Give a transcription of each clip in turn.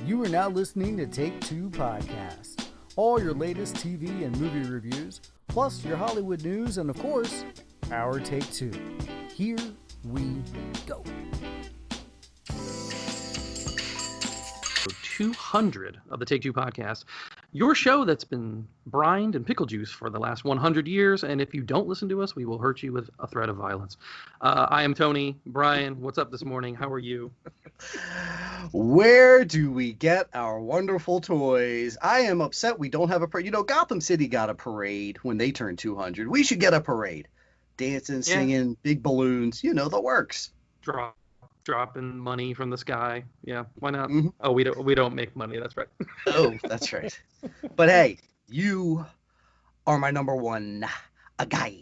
You are now listening to Take Two Podcast. All your latest TV and movie reviews, plus your Hollywood news, and of course, our Take Two. Here we go. 200 of the Take Two Podcast, your show that's been brined and pickle juice for the last 100 years, and if you don't listen to us, we will hurt you with a threat of violence. I am Tony. Brian, what's up this morning? How are you? Where do we get our wonderful toys? I am upset we don't have a parade. You know, Gotham City got a parade when they turned 200. We should get a parade. Dancing, singing, big balloons, you know, the works. Dropping money from the sky. Yeah, why not? Mm-hmm. Oh, we don't make money. That's right. Oh, that's right. But hey, you are my number one guy.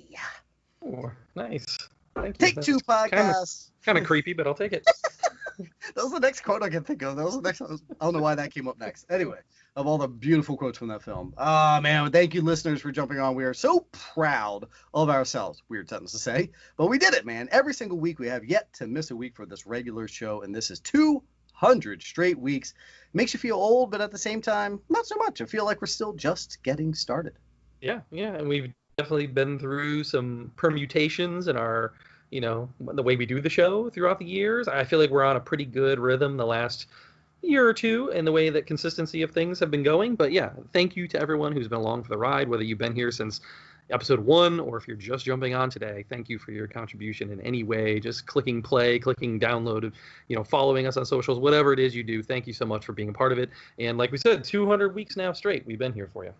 Oh, nice. Thank you. Take Two Podcast. Kind of creepy, but I'll take it. That was the next quote I can think of. That was the next one. I don't know why that came up next. Anyway, of all the beautiful quotes from that film. Man, thank you, listeners, for jumping on. We are so proud of ourselves. Weird sentence to say, but we did it, man. Every single week, we have yet to miss a week for this regular show, and this is 200 straight weeks. Makes you feel old, but at the same time, not so much. I feel like we're still just getting started. Yeah, and we've definitely been through some permutations in our, the way we do the show throughout the years. I feel like we're on a pretty good rhythm the last year or two in the way that consistency of things have been going. But yeah, thank you to everyone who's been along for the ride, whether you've been here since episode 1 or if you're just jumping on today. Thank you for your contribution in any way, just clicking play, clicking download, following us on socials, whatever it is you do. Thank you so much for being a part of it. And like we said, 200 weeks now straight, we've been here for you.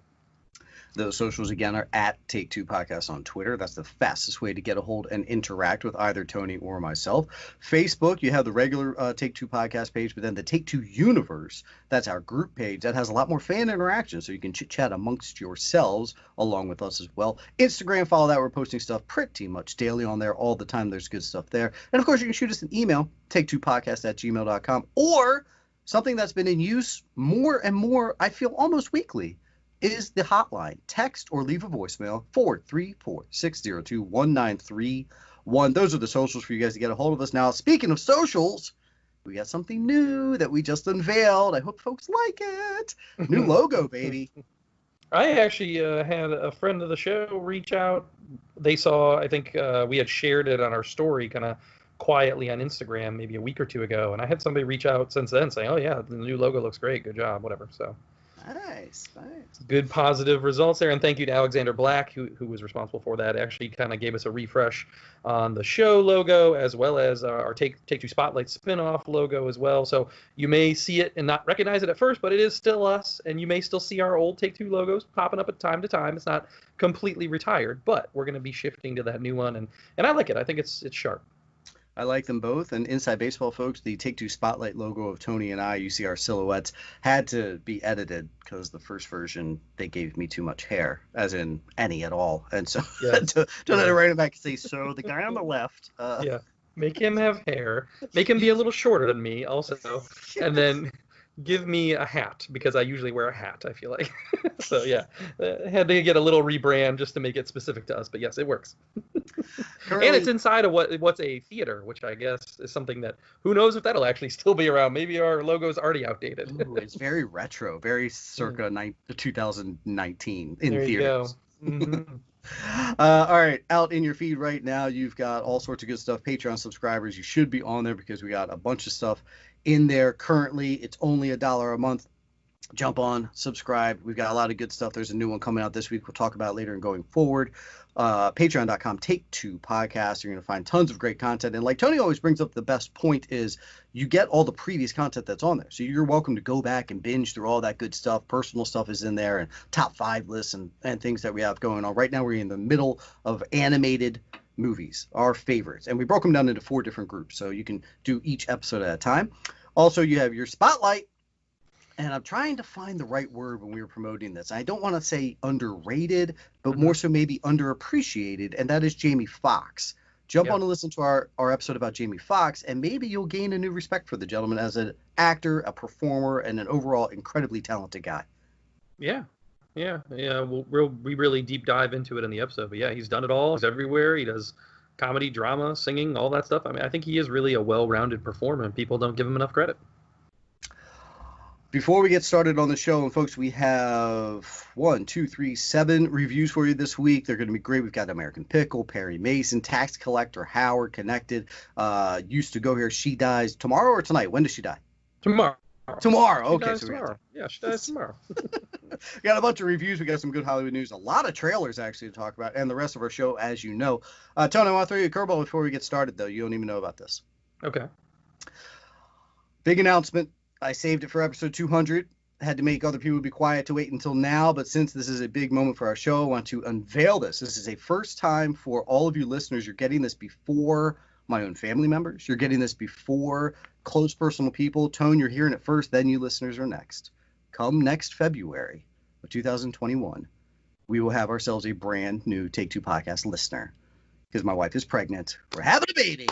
Those socials, again, are at Take Two Podcast on Twitter. That's the fastest way to get a hold and interact with either Tony or myself. Facebook, you have the regular Take Two Podcast page, but then the Take Two Universe, that's our group page. That has a lot more fan interaction, so you can chit-chat amongst yourselves along with us as well. Instagram, follow that. We're posting stuff pretty much daily on there all the time. There's good stuff there. And, of course, you can shoot us an email, take2podcast@gmail.com, or something that's been in use more and more, I feel, almost weekly, is the hotline. Text or leave a voicemail, 434-602-1931. Those are the socials for you guys to get a hold of us. Now, speaking of socials, we got something new that we just unveiled. I hope folks like it. New logo, baby. I actually had a friend of the show reach out. They saw, I think we had shared it on our story kind of quietly on Instagram maybe a week or two ago, and I had somebody reach out since then saying, oh yeah, the new logo looks great, good job, whatever. So Nice. Good positive results there, and thank you to Alexander Black, who was responsible for that. Actually kind of gave us a refresh on the show logo, as well as our Take Two Spotlight spinoff logo as well. So you may see it and not recognize it at first, but it is still us, and you may still see our old Take Two logos popping up at time to time. It's not completely retired, but we're going to be shifting to that new one, and I like it. I think it's sharp. I like them both. And Inside Baseball, folks, the Take Two Spotlight logo of Tony and I, you see our silhouettes, had to be edited because the first version, they gave me too much hair, as in any at all. And so to write it back and say, so the guy on the left. Make him have hair. Make him be a little shorter than me also. And then give me a hat, because I usually wear a hat, I feel like. So yeah, had to get a little rebrand just to make it specific to us, but yes, it works. And it's inside of what's a theater, which I guess is something that, who knows if that'll actually still be around. Maybe our logo's already outdated. Ooh, it's very retro, very circa 2019 in there theaters. You go. Mm-hmm. All right, out in your feed right now, you've got all sorts of good stuff. Patreon subscribers, you should be on there because we got a bunch of stuff in there currently. It's only $1 a month. Jump on, subscribe. We've got a lot of good stuff. There's a new one coming out this week. We'll talk about it later and going forward. Patreon.com, Take Two Podcast. You're going to find tons of great content. And like Tony always brings up, the best point is you get all the previous content that's on there. So you're welcome to go back and binge through all that good stuff. Personal stuff is in there, and top 5 lists and things that we have going on. Right now we're in the middle of animated movies, our favorites. And we broke them down into 4 different groups, so you can do each episode at a time. Also, you have your Spotlight. And I'm trying to find the right word when we were promoting this. I don't want to say underrated, but more so maybe underappreciated, and that is Jamie Foxx. Jump on and listen to our episode about Jamie Foxx, and maybe you'll gain a new respect for the gentleman as an actor, a performer, and an overall incredibly talented guy. Yeah. We really deep dive into it in the episode. But yeah, he's done it all. He's everywhere. He does comedy, drama, singing, all that stuff. I mean, I think he is really a well-rounded performer, and people don't give him enough credit. Before we get started on the show, and folks, we have 7 reviews for you this week. They're going to be great. We've got American Pickle, Perry Mason, Tax Collector, Howard, Connected, Used to Go Here, She Dies tomorrow or tonight? When does she die? Tomorrow. Tomorrow. She Okay, dies so tomorrow. Yeah, she dies tomorrow. We got a bunch of reviews. We got some good Hollywood news, a lot of trailers actually to talk about, and the rest of our show, as you know. Tony, I want to throw you a curveball before we get started, though. You don't even know about this. Okay. Big announcement. I saved it for episode 200. Had to make other people be quiet to wait until now, but since this is a big moment for our show, I want to unveil this. This is a first time for all of you listeners. You're getting this before my own family members. You're getting this before close personal people. Tone, you're hearing it first, then you listeners are next. Come next February of 2021, we will have ourselves a brand new Take Two podcast listener because my wife is pregnant. We're having a baby.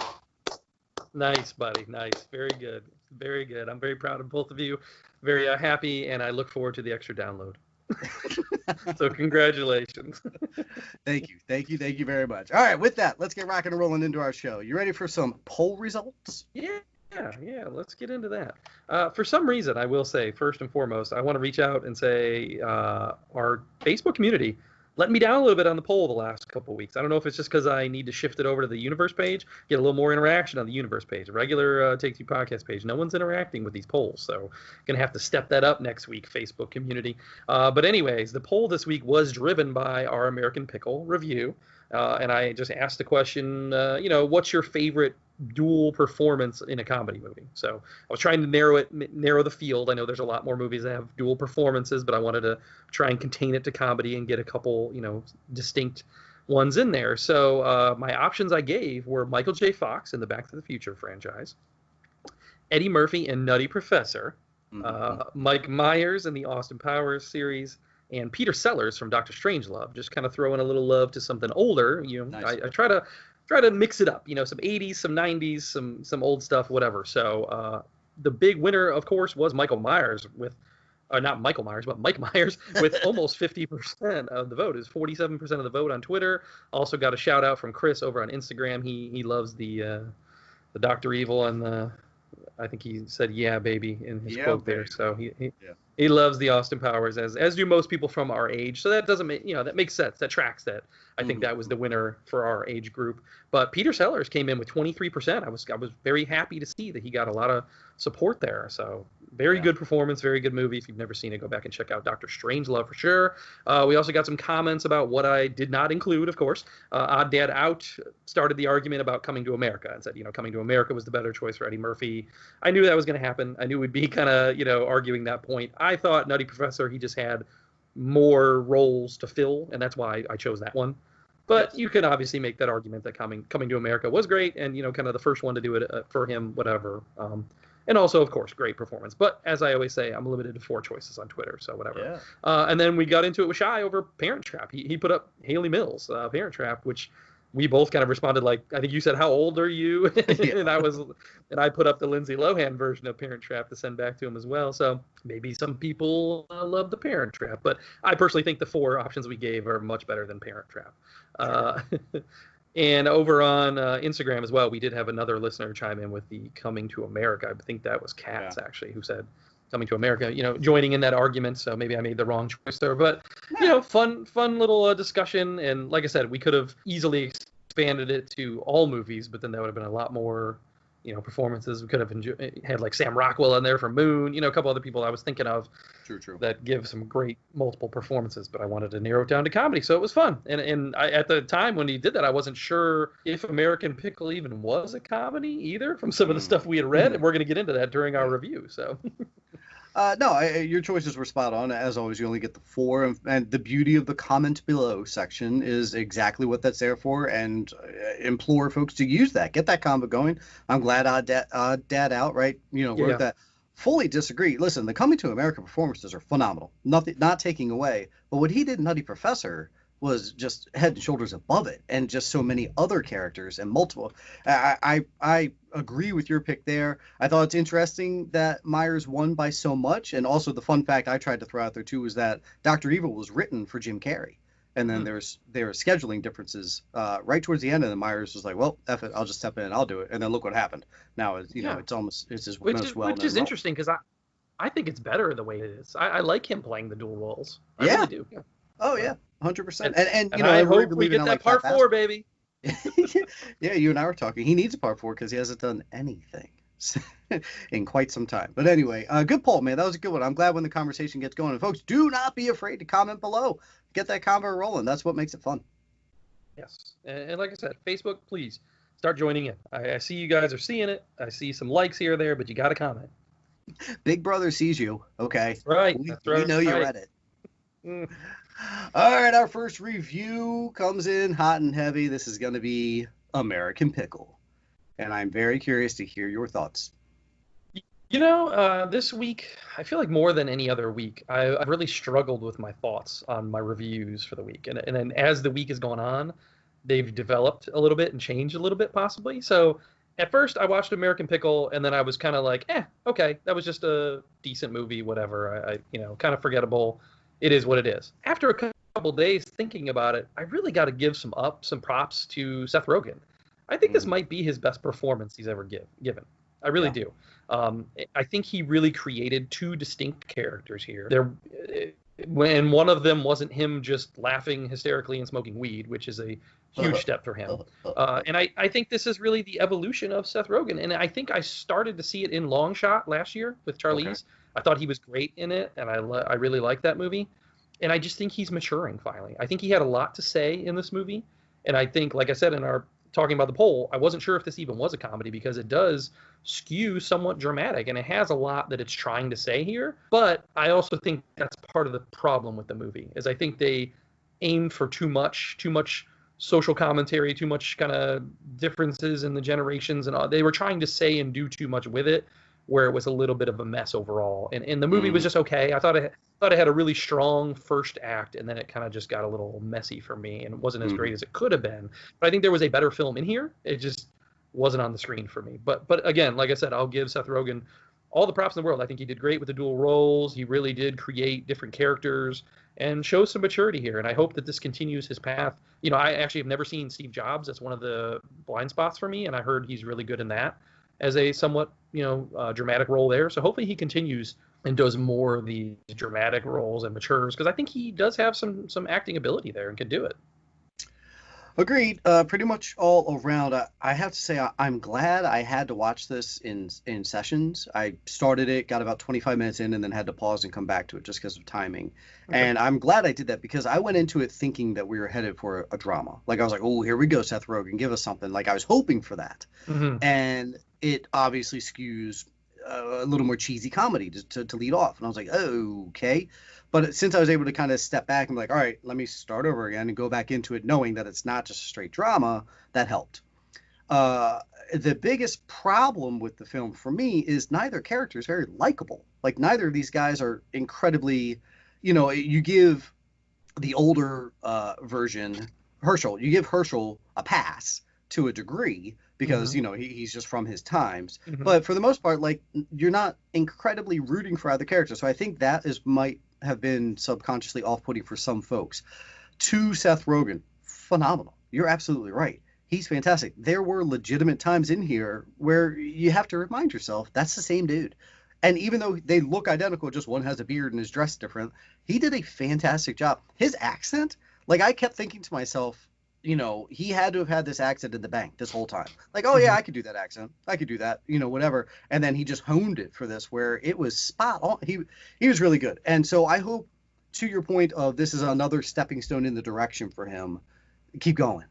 Nice, buddy. Nice. Very good. Very good. I'm very proud of both of you. Very happy, and I look forward to the extra download. So congratulations. Thank you very much. All right, with that, let's get rocking and rolling into our show. You ready for some poll results? Yeah, let's get into that. For some reason, I will say, first and foremost, I want to reach out and say our Facebook community let me down a little bit on the poll the last couple of weeks. I don't know if it's just because I need to shift it over to the Universe page, get a little more interaction on the Universe page. Regular Take Two podcast page, no one's interacting with these polls, so going to have to step that up next week, Facebook community. But anyways, the poll this week was driven by our American Pickle review, and I just asked the question, what's your favorite dual performance in a comedy movie? So I was trying to narrow the field. I know there's a lot more movies that have dual performances, but I wanted to try and contain it to comedy and get a couple, distinct ones in there. So my options I gave were Michael J. Fox in the Back to the Future franchise, Eddie Murphy in Nutty Professor, Mike Myers in the Austin Powers series, and Peter Sellers from Dr. Strangelove. Just kind of throwing a little love to something older. Nice. I try to mix it up, some 80s, some 90s, some old stuff, whatever. So the big winner, of course, was Michael Myers with, not Michael Myers, but Mike Myers with almost 50% of the vote. Is 47% of the vote on Twitter. Also got a shout out from Chris over on Instagram. He loves the Dr. Evil and I think he said "yeah, baby" in his quote baby. There. So he loves the Austin Powers, as do most people from our age. So that doesn't make, that makes sense. That tracks that. I think that was the winner for our age group. But Peter Sellers came in with 23%. I was very happy to see that he got a lot of support there. So very good performance, very good movie. If you've never seen it, go back and check out Dr. Strangelove for sure. We also got some comments about what I did not include, of course. Odd Dad Out started the argument about Coming to America and said, Coming to America was the better choice for Eddie Murphy. I knew that was going to happen. I knew we'd be kind of, arguing that point. I thought Nutty Professor, he just had more roles to fill, and that's why I chose that one. But you can obviously make that argument that Coming to America was great, and kind of the first one to do it for him, whatever. And also, of course, great performance. But as I always say, I'm limited to 4 choices on Twitter, so whatever. Yeah. And then we got into it with Shy over Parent Trap. He put up Haley Mills, Parent Trap, which we both kind of responded like, I think you said, "How old are you?" and I put up the Lindsay Lohan version of Parent Trap to send back to him as well. So maybe some people love the Parent Trap, but I personally think the 4 options we gave are much better than Parent Trap. Sure. And over on Instagram as well, we did have another listener chime in with the Coming to America. I think that was Katz actually, who said Coming to America, joining in that argument. So maybe I made the wrong choice there, but fun little discussion. And like I said, we could have easily expanded it to all movies, but then that would have been a lot more, performances. We could have had like Sam Rockwell in there from Moon, a couple other people I was thinking of. True. That give some great multiple performances, but I wanted to narrow it down to comedy, so it was fun. And I, at the time when he did that, I wasn't sure if American Pickle even was a comedy either from some of the stuff we had read, and we're going to get into that during our review. So. No, your choices were spot on. As always, you only get the 4, and the beauty of the comment below section is exactly what that's there for, and implore folks to use that. Get that combo going. I'm glad Odd Dad Out, right? Wrote that. Fully disagree. Listen, the Coming to America performances are phenomenal. Not taking away, but what he did in Nutty Professor was just head and shoulders above it, and just so many other characters and multiple. I agree with your pick there. I thought it's interesting that Myers won by so much, and also the fun fact I tried to throw out there too was that Dr. Evil was written for Jim Carrey, and then there were scheduling differences right towards the end, and then Myers was like, "Well, F it, I'll just step in and I'll do it," and then look what happened. Now it's his most well-known. Which is interesting because I think it's better the way it is. I like him playing the dual roles. I Yeah. really do. Oh yeah, 100%. And And I really hope we believe get in that part 4, baby. Yeah, you and I were talking. He needs a part 4 because he hasn't done anything in quite some time. But anyway, good poll, man. That was a good one. I'm glad when the conversation gets going. And folks, do not be afraid to comment below. Get that convo rolling. That's what makes it fun. Yes. And like I said, Facebook, please start joining in. I see you guys are seeing it. I see some likes here or there, but you got to comment. Big brother sees you. Okay. That's right. We know you read it. All right, our first review comes in hot and heavy. This is going to be American Pickle. And I'm very curious to hear your thoughts. This week, I feel like more than any other week, I've really struggled with my thoughts on my reviews for the week. And then as the week has gone on, they've developed a little bit and changed a little bit possibly. So at first I watched American Pickle and then I was kind of like, okay, that was just a decent movie, whatever. I kind of forgettable. It is what it is. After a couple days thinking about it, I really got to give some props to Seth Rogen. I think this might be his best performance he's ever given. I really do. I think he really created 2 distinct characters here. When one of them wasn't him just laughing hysterically and smoking weed, which is a huge step for him. And I think this is really the evolution of Seth Rogen. And I think I started to see it in Long Shot last year with Charlize. Okay. I thought he was great in it, and I really liked that movie. And I just think he's maturing finally. I think he had a lot to say in this movie. And I think, like I said in our talking about the poll, I wasn't sure if this even was a comedy because it does skew somewhat dramatic and it has a lot that it's trying to say here. But I also think that's part of the problem with the movie is I think they aimed for too much social commentary, too much kind of differences in the generations, and all. They were trying to say and do too much with it, where it was a little bit of a mess overall. And the movie was just okay. I thought it had a really strong first act, and then it kind of just got a little messy for me, and it wasn't as great as it could have been. But I think there was a better film in here. It just wasn't on the screen for me. But again, like I said, I'll give Seth Rogen all the props in the world. I think he did great with the dual roles. He really did create different characters and show some maturity here. And I hope that this continues his path. I actually have never seen Steve Jobs. That's one of the blind spots for me, and I heard he's really good in that as a somewhat, dramatic role there. So hopefully he continues and does more of these dramatic roles and matures, because I think he does have some acting ability there and can do it. Agreed. Pretty much all around. I have to say I'm glad I had to watch this in sessions. I started it, got about 25 minutes in, and then had to pause and come back to it just because of timing. Okay. And I'm glad I did that because I went into it thinking that we were headed for a drama. Like I was like, oh, here we go, Seth Rogen, give us something. Like I was hoping for that. Mm-hmm. And it obviously skews a little more cheesy comedy to lead off. And I was like, oh, okay. But since I was able to kind of step back and be like, all right, let me start over again and go back into it knowing that it's not just a straight drama, that helped. The biggest problem with the film for me is neither character is very likable. Like neither of these guys are incredibly, you give the older version, Herschel, you give Herschel a pass to a degree because, he's just from his times. Mm-hmm. But for the most part, like you're not incredibly rooting for other characters. So I think that might have been subconsciously off-putting for some folks. To Seth Rogen, phenomenal. You're absolutely right. He's fantastic. There were legitimate times in here where you have to remind yourself that's the same dude. And even though they look identical, just one has a beard and is dressed different, he did a fantastic job. His accent, like I kept thinking to myself, he had to have had this accent in the bank this whole time. Like, oh yeah, I could do that accent. I could do that, whatever. And then he just honed it for this where it was spot on. He was really good. And so I hope, to your point of this is another stepping stone in the direction for him, keep going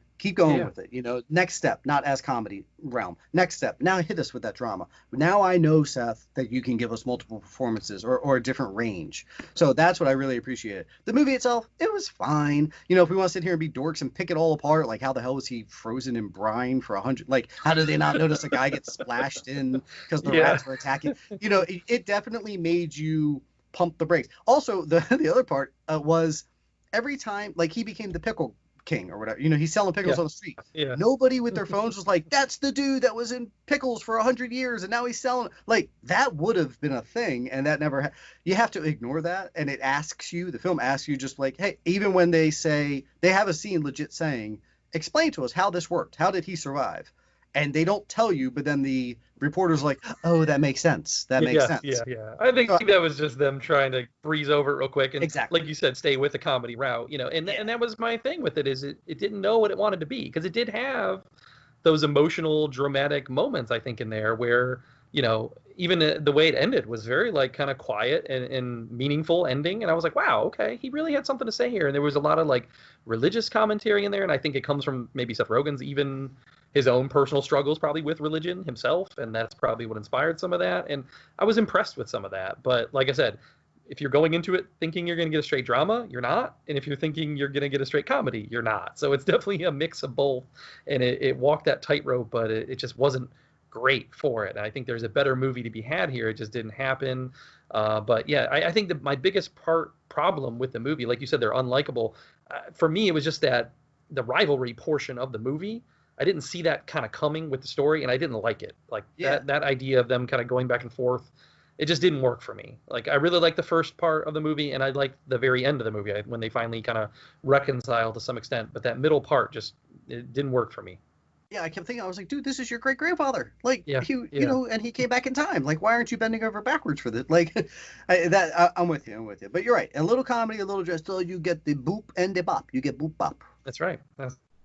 with it. Next step, not as comedy realm. Next step, now hit us with that drama. Now I know, Seth, that you can give us multiple performances or a different range. So that's what I really appreciated. The movie itself, it was fine. If we want to sit here and be dorks and pick it all apart, like how the hell was he frozen in brine for 100? Like, how did they not notice a guy get splashed in because the rats were attacking? It definitely made you pump the brakes. Also, the other part was every time, like he became the pickle king or whatever, he's selling pickles on the street. Nobody with their phones was like, that's the dude that was in pickles for 100 years and now he's selling. Like that would have been a thing, and that never you have to ignore that. And it asks you, the film asks you, just like, hey, even when they say, they have a scene legit saying, explain to us how this worked, how did he survive? and they don't tell you, but then the reporter's like, oh, that makes sense. That makes sense. Yeah. I think that was just them trying to breeze over it real quick and, exactly, like you said, stay with the comedy route, and that was my thing with it, is it didn't know what it wanted to be, because it did have those emotional, dramatic moments, I think, in there where, even the way it ended was very, like, kind of quiet and meaningful ending. And I was like, wow, okay, he really had something to say here. And there was a lot of, like, religious commentary in there. And I think it comes from maybe Seth Rogen's even his own personal struggles probably with religion himself. And that's probably what inspired some of that. And I was impressed with some of that. But like I said, if you're going into it thinking you're going to get a straight drama, you're not. And if you're thinking you're going to get a straight comedy, you're not. So it's definitely a mix of both. And it walked that tightrope, but it just wasn't great for it. I think there's a better movie to be had here. It just didn't happen. But yeah, I think that my biggest problem with the movie, like you said, they're unlikable. For me, it was just that the rivalry portion of the movie, I didn't see that kind of coming with the story, and I didn't like it. Like that idea of them kind of going back and forth, it just didn't work for me. Like, I really liked the first part of the movie, and I liked the very end of the movie when they finally kind of reconcile to some extent. But that middle part it didn't work for me. Yeah, I kept thinking, I was like, dude, this is your great grandfather. Like, you know, and he came back in time. Like, why aren't you bending over backwards for this? Like, I'm with you. But you're right. A little comedy, a little just, you get the boop and the bop. You get boop bop. That's right.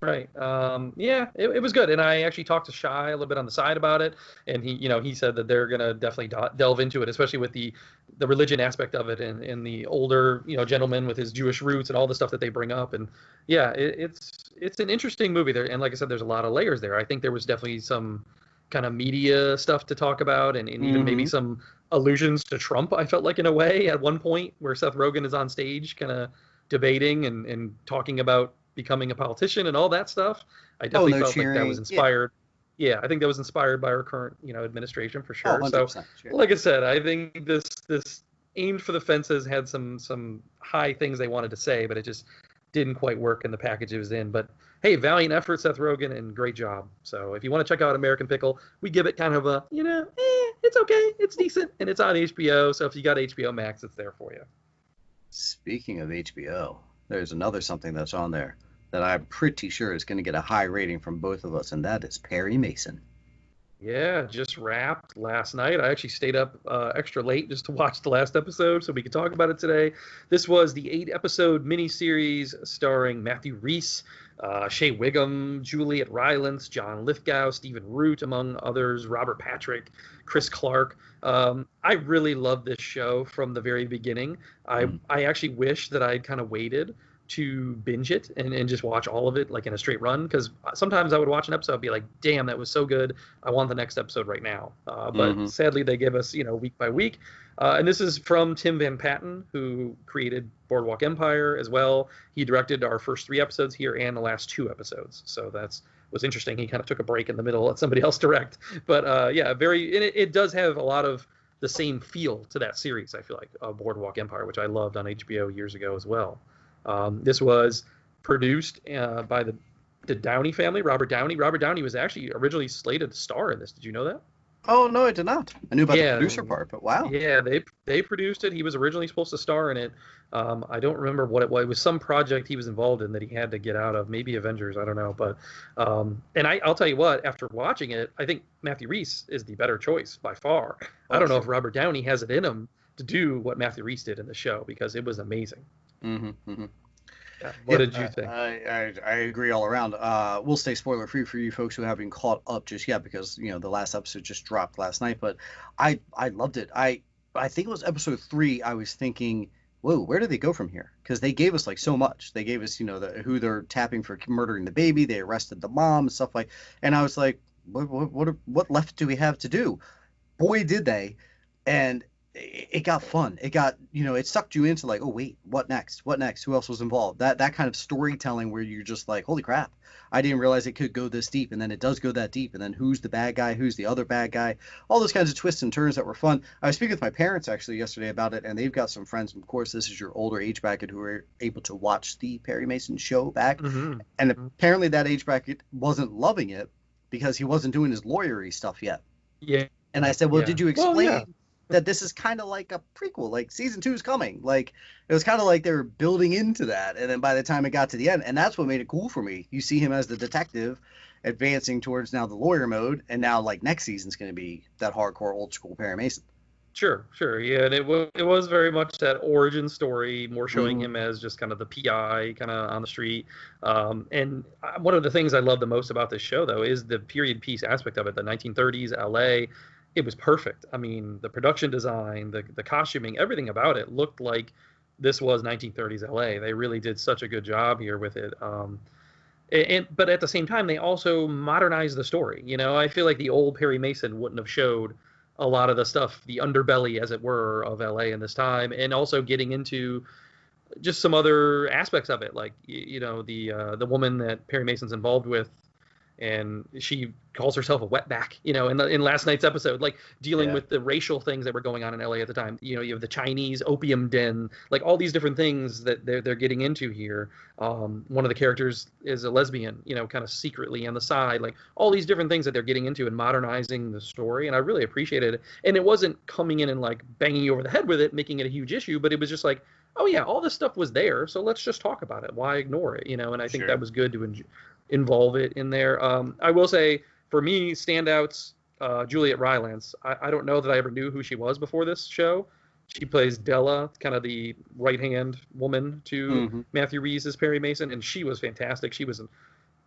Right. It was good. And I actually talked to Shai a little bit on the side about it. And he said that they're going to definitely delve into it, especially with the religion aspect of it, and the older, gentleman with his Jewish roots and all the stuff that they bring up. And yeah, it's an interesting movie there. And like I said, there's a lot of layers there. I think there was definitely some kind of media stuff to talk about, and even maybe some allusions to Trump, I felt like, in a way, at one point where Seth Rogen is on stage kind of debating and talking about becoming a politician and all that stuff. I definitely felt like that was inspired. Yeah, I think that was inspired by our current, administration for sure. So, like I said, I think this aimed for the fences, had some high things they wanted to say, but it just didn't quite work in the package it was in. But hey, valiant effort, Seth Rogen, and great job. So if you want to check out American Pickle, we give it kind of a, it's okay, it's decent, and it's on HBO. So if you got HBO Max, it's there for you. Speaking of HBO, there's another something that's on there that I'm pretty sure is going to get a high rating from both of us, and that is Perry Mason. Yeah, just wrapped last night. I actually stayed up extra late just to watch the last episode so we could talk about it today. This was the 8-episode miniseries starring Matthew Rhys, Shea Whigham, Juliet Rylance, John Lithgow, Stephen Root, among others, Robert Patrick, Chris Clark. I really loved this show from the very beginning. I actually wish that I'd kind of waited to binge it and just watch all of it, like, in a straight run, because sometimes I would watch an episode and be like, damn, that was so good, I want the next episode right now. But sadly they give us week by week, and this is from Tim Van Patten, who created Boardwalk Empire as well. He directed our first 3 episodes here and the last 2 episodes, so was interesting. He kind of took a break in the middle, let somebody else direct. But it does have a lot of the same feel to that series, I feel like, Boardwalk Empire, which I loved on HBO years ago as well. This was produced by the Downey family, Robert Downey. Robert Downey was actually originally slated to star in this. Did you know that? Oh, no, I did not. I knew about the producer part, but wow. Yeah, they produced it. He was originally supposed to star in it. I don't remember what it was. It was some project he was involved in that he had to get out of, maybe Avengers, I don't know. But and I'll tell you what, after watching it, I think Matthew Rhys is the better choice by far. I don't know if Robert Downey has it in him to do what Matthew Rhys did in the show, because it was amazing. What did you think? I agree all around. We'll stay spoiler free for you folks who haven't caught up just yet, because the last episode just dropped last night. But I loved it. I think it was episode 3. I was thinking, whoa, where do they go from here? Because they gave us so much. They gave us who they're tapping for murdering the baby. They arrested the mom and stuff and I was like, what left do we have to do? Boy, did they. And it got fun. It got, it sucked you into like, oh wait, what next? Who else was involved? That kind of storytelling where you're just like, holy crap, I didn't realize it could go this deep. And then it does go that deep. And then who's the bad guy? Who's the other bad guy? All those kinds of twists and turns that were fun. I was speaking with my parents actually yesterday about it, and they've got some friends. And of course, this is your older age bracket who were able to watch the Perry Mason show back. And apparently that age bracket wasn't loving it because he wasn't doing his lawyery stuff yet. Yeah. And I said, well, did you explain that this is kind of like a prequel, like season 2 is coming? Like, it was kind of like they were building into that. And then by the time it got to the end, and that's what made it cool for me. You see him as the detective, advancing towards now the lawyer mode, and now like next season's going to be that hardcore old school Perry Mason. Sure, yeah, and it was very much that origin story, more showing him as just kind of the PI, kind of on the street. And one of the things I love the most about this show, though, is the period piece aspect of it. The 1930s LA, it was perfect. I mean, the production design, the costuming, everything about it looked like this was 1930s LA. They really did such a good job here with it. But at the same time, they also modernized the story. You know, I feel like the old Perry Mason wouldn't have showed a lot of the stuff, the underbelly, as it were, of LA in this time, and also getting into just some other aspects of it, like the woman that Perry Mason's involved with, and she calls herself a wetback, in last night's episode, like dealing with the racial things that were going on in LA at the time. You have the Chinese opium den, like all these different things that they're getting into here. One of the characters is a lesbian, kind of secretly on the side, like all these different things that they're getting into and modernizing the story. And I really appreciated it. And it wasn't coming in and like banging you over the head with it, making it a huge issue, but it was just like, oh yeah, all this stuff was there, so let's just talk about it. Why ignore it? And I think that was good to involve it in there. I will say, for me, standouts, Juliet Rylance. I don't know that I ever knew who she was before this show. She plays Della, kind of the right-hand woman to Matthew Rhys' Perry Mason, and she was fantastic. She was a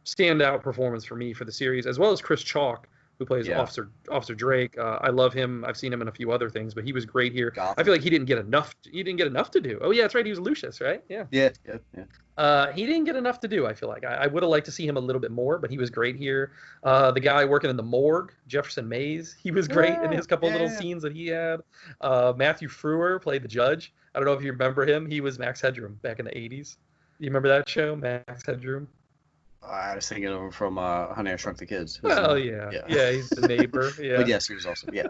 standout performance for me for the series, as well as Chris Chalk, who plays Officer Drake. I love him. I've seen him in a few other things, but he was great here. Gotham. I feel like he didn't get enough to do. Oh yeah, that's right. He was Lucius, right? Yeah. Yeah. He didn't get enough to do, I feel like. I would have liked to see him a little bit more, but he was great here. The guy working in the morgue, Jefferson Mays, he was great in his couple little scenes that he had. Matthew Frewer played the judge. I don't know if you remember him. He was Max Headroom back in the 80s. You remember that show, Max Headroom? I was thinking of him from Honey, I Shrunk the Kids. Well, yeah, he's the neighbor. Yeah. But yes, he was awesome. Yeah.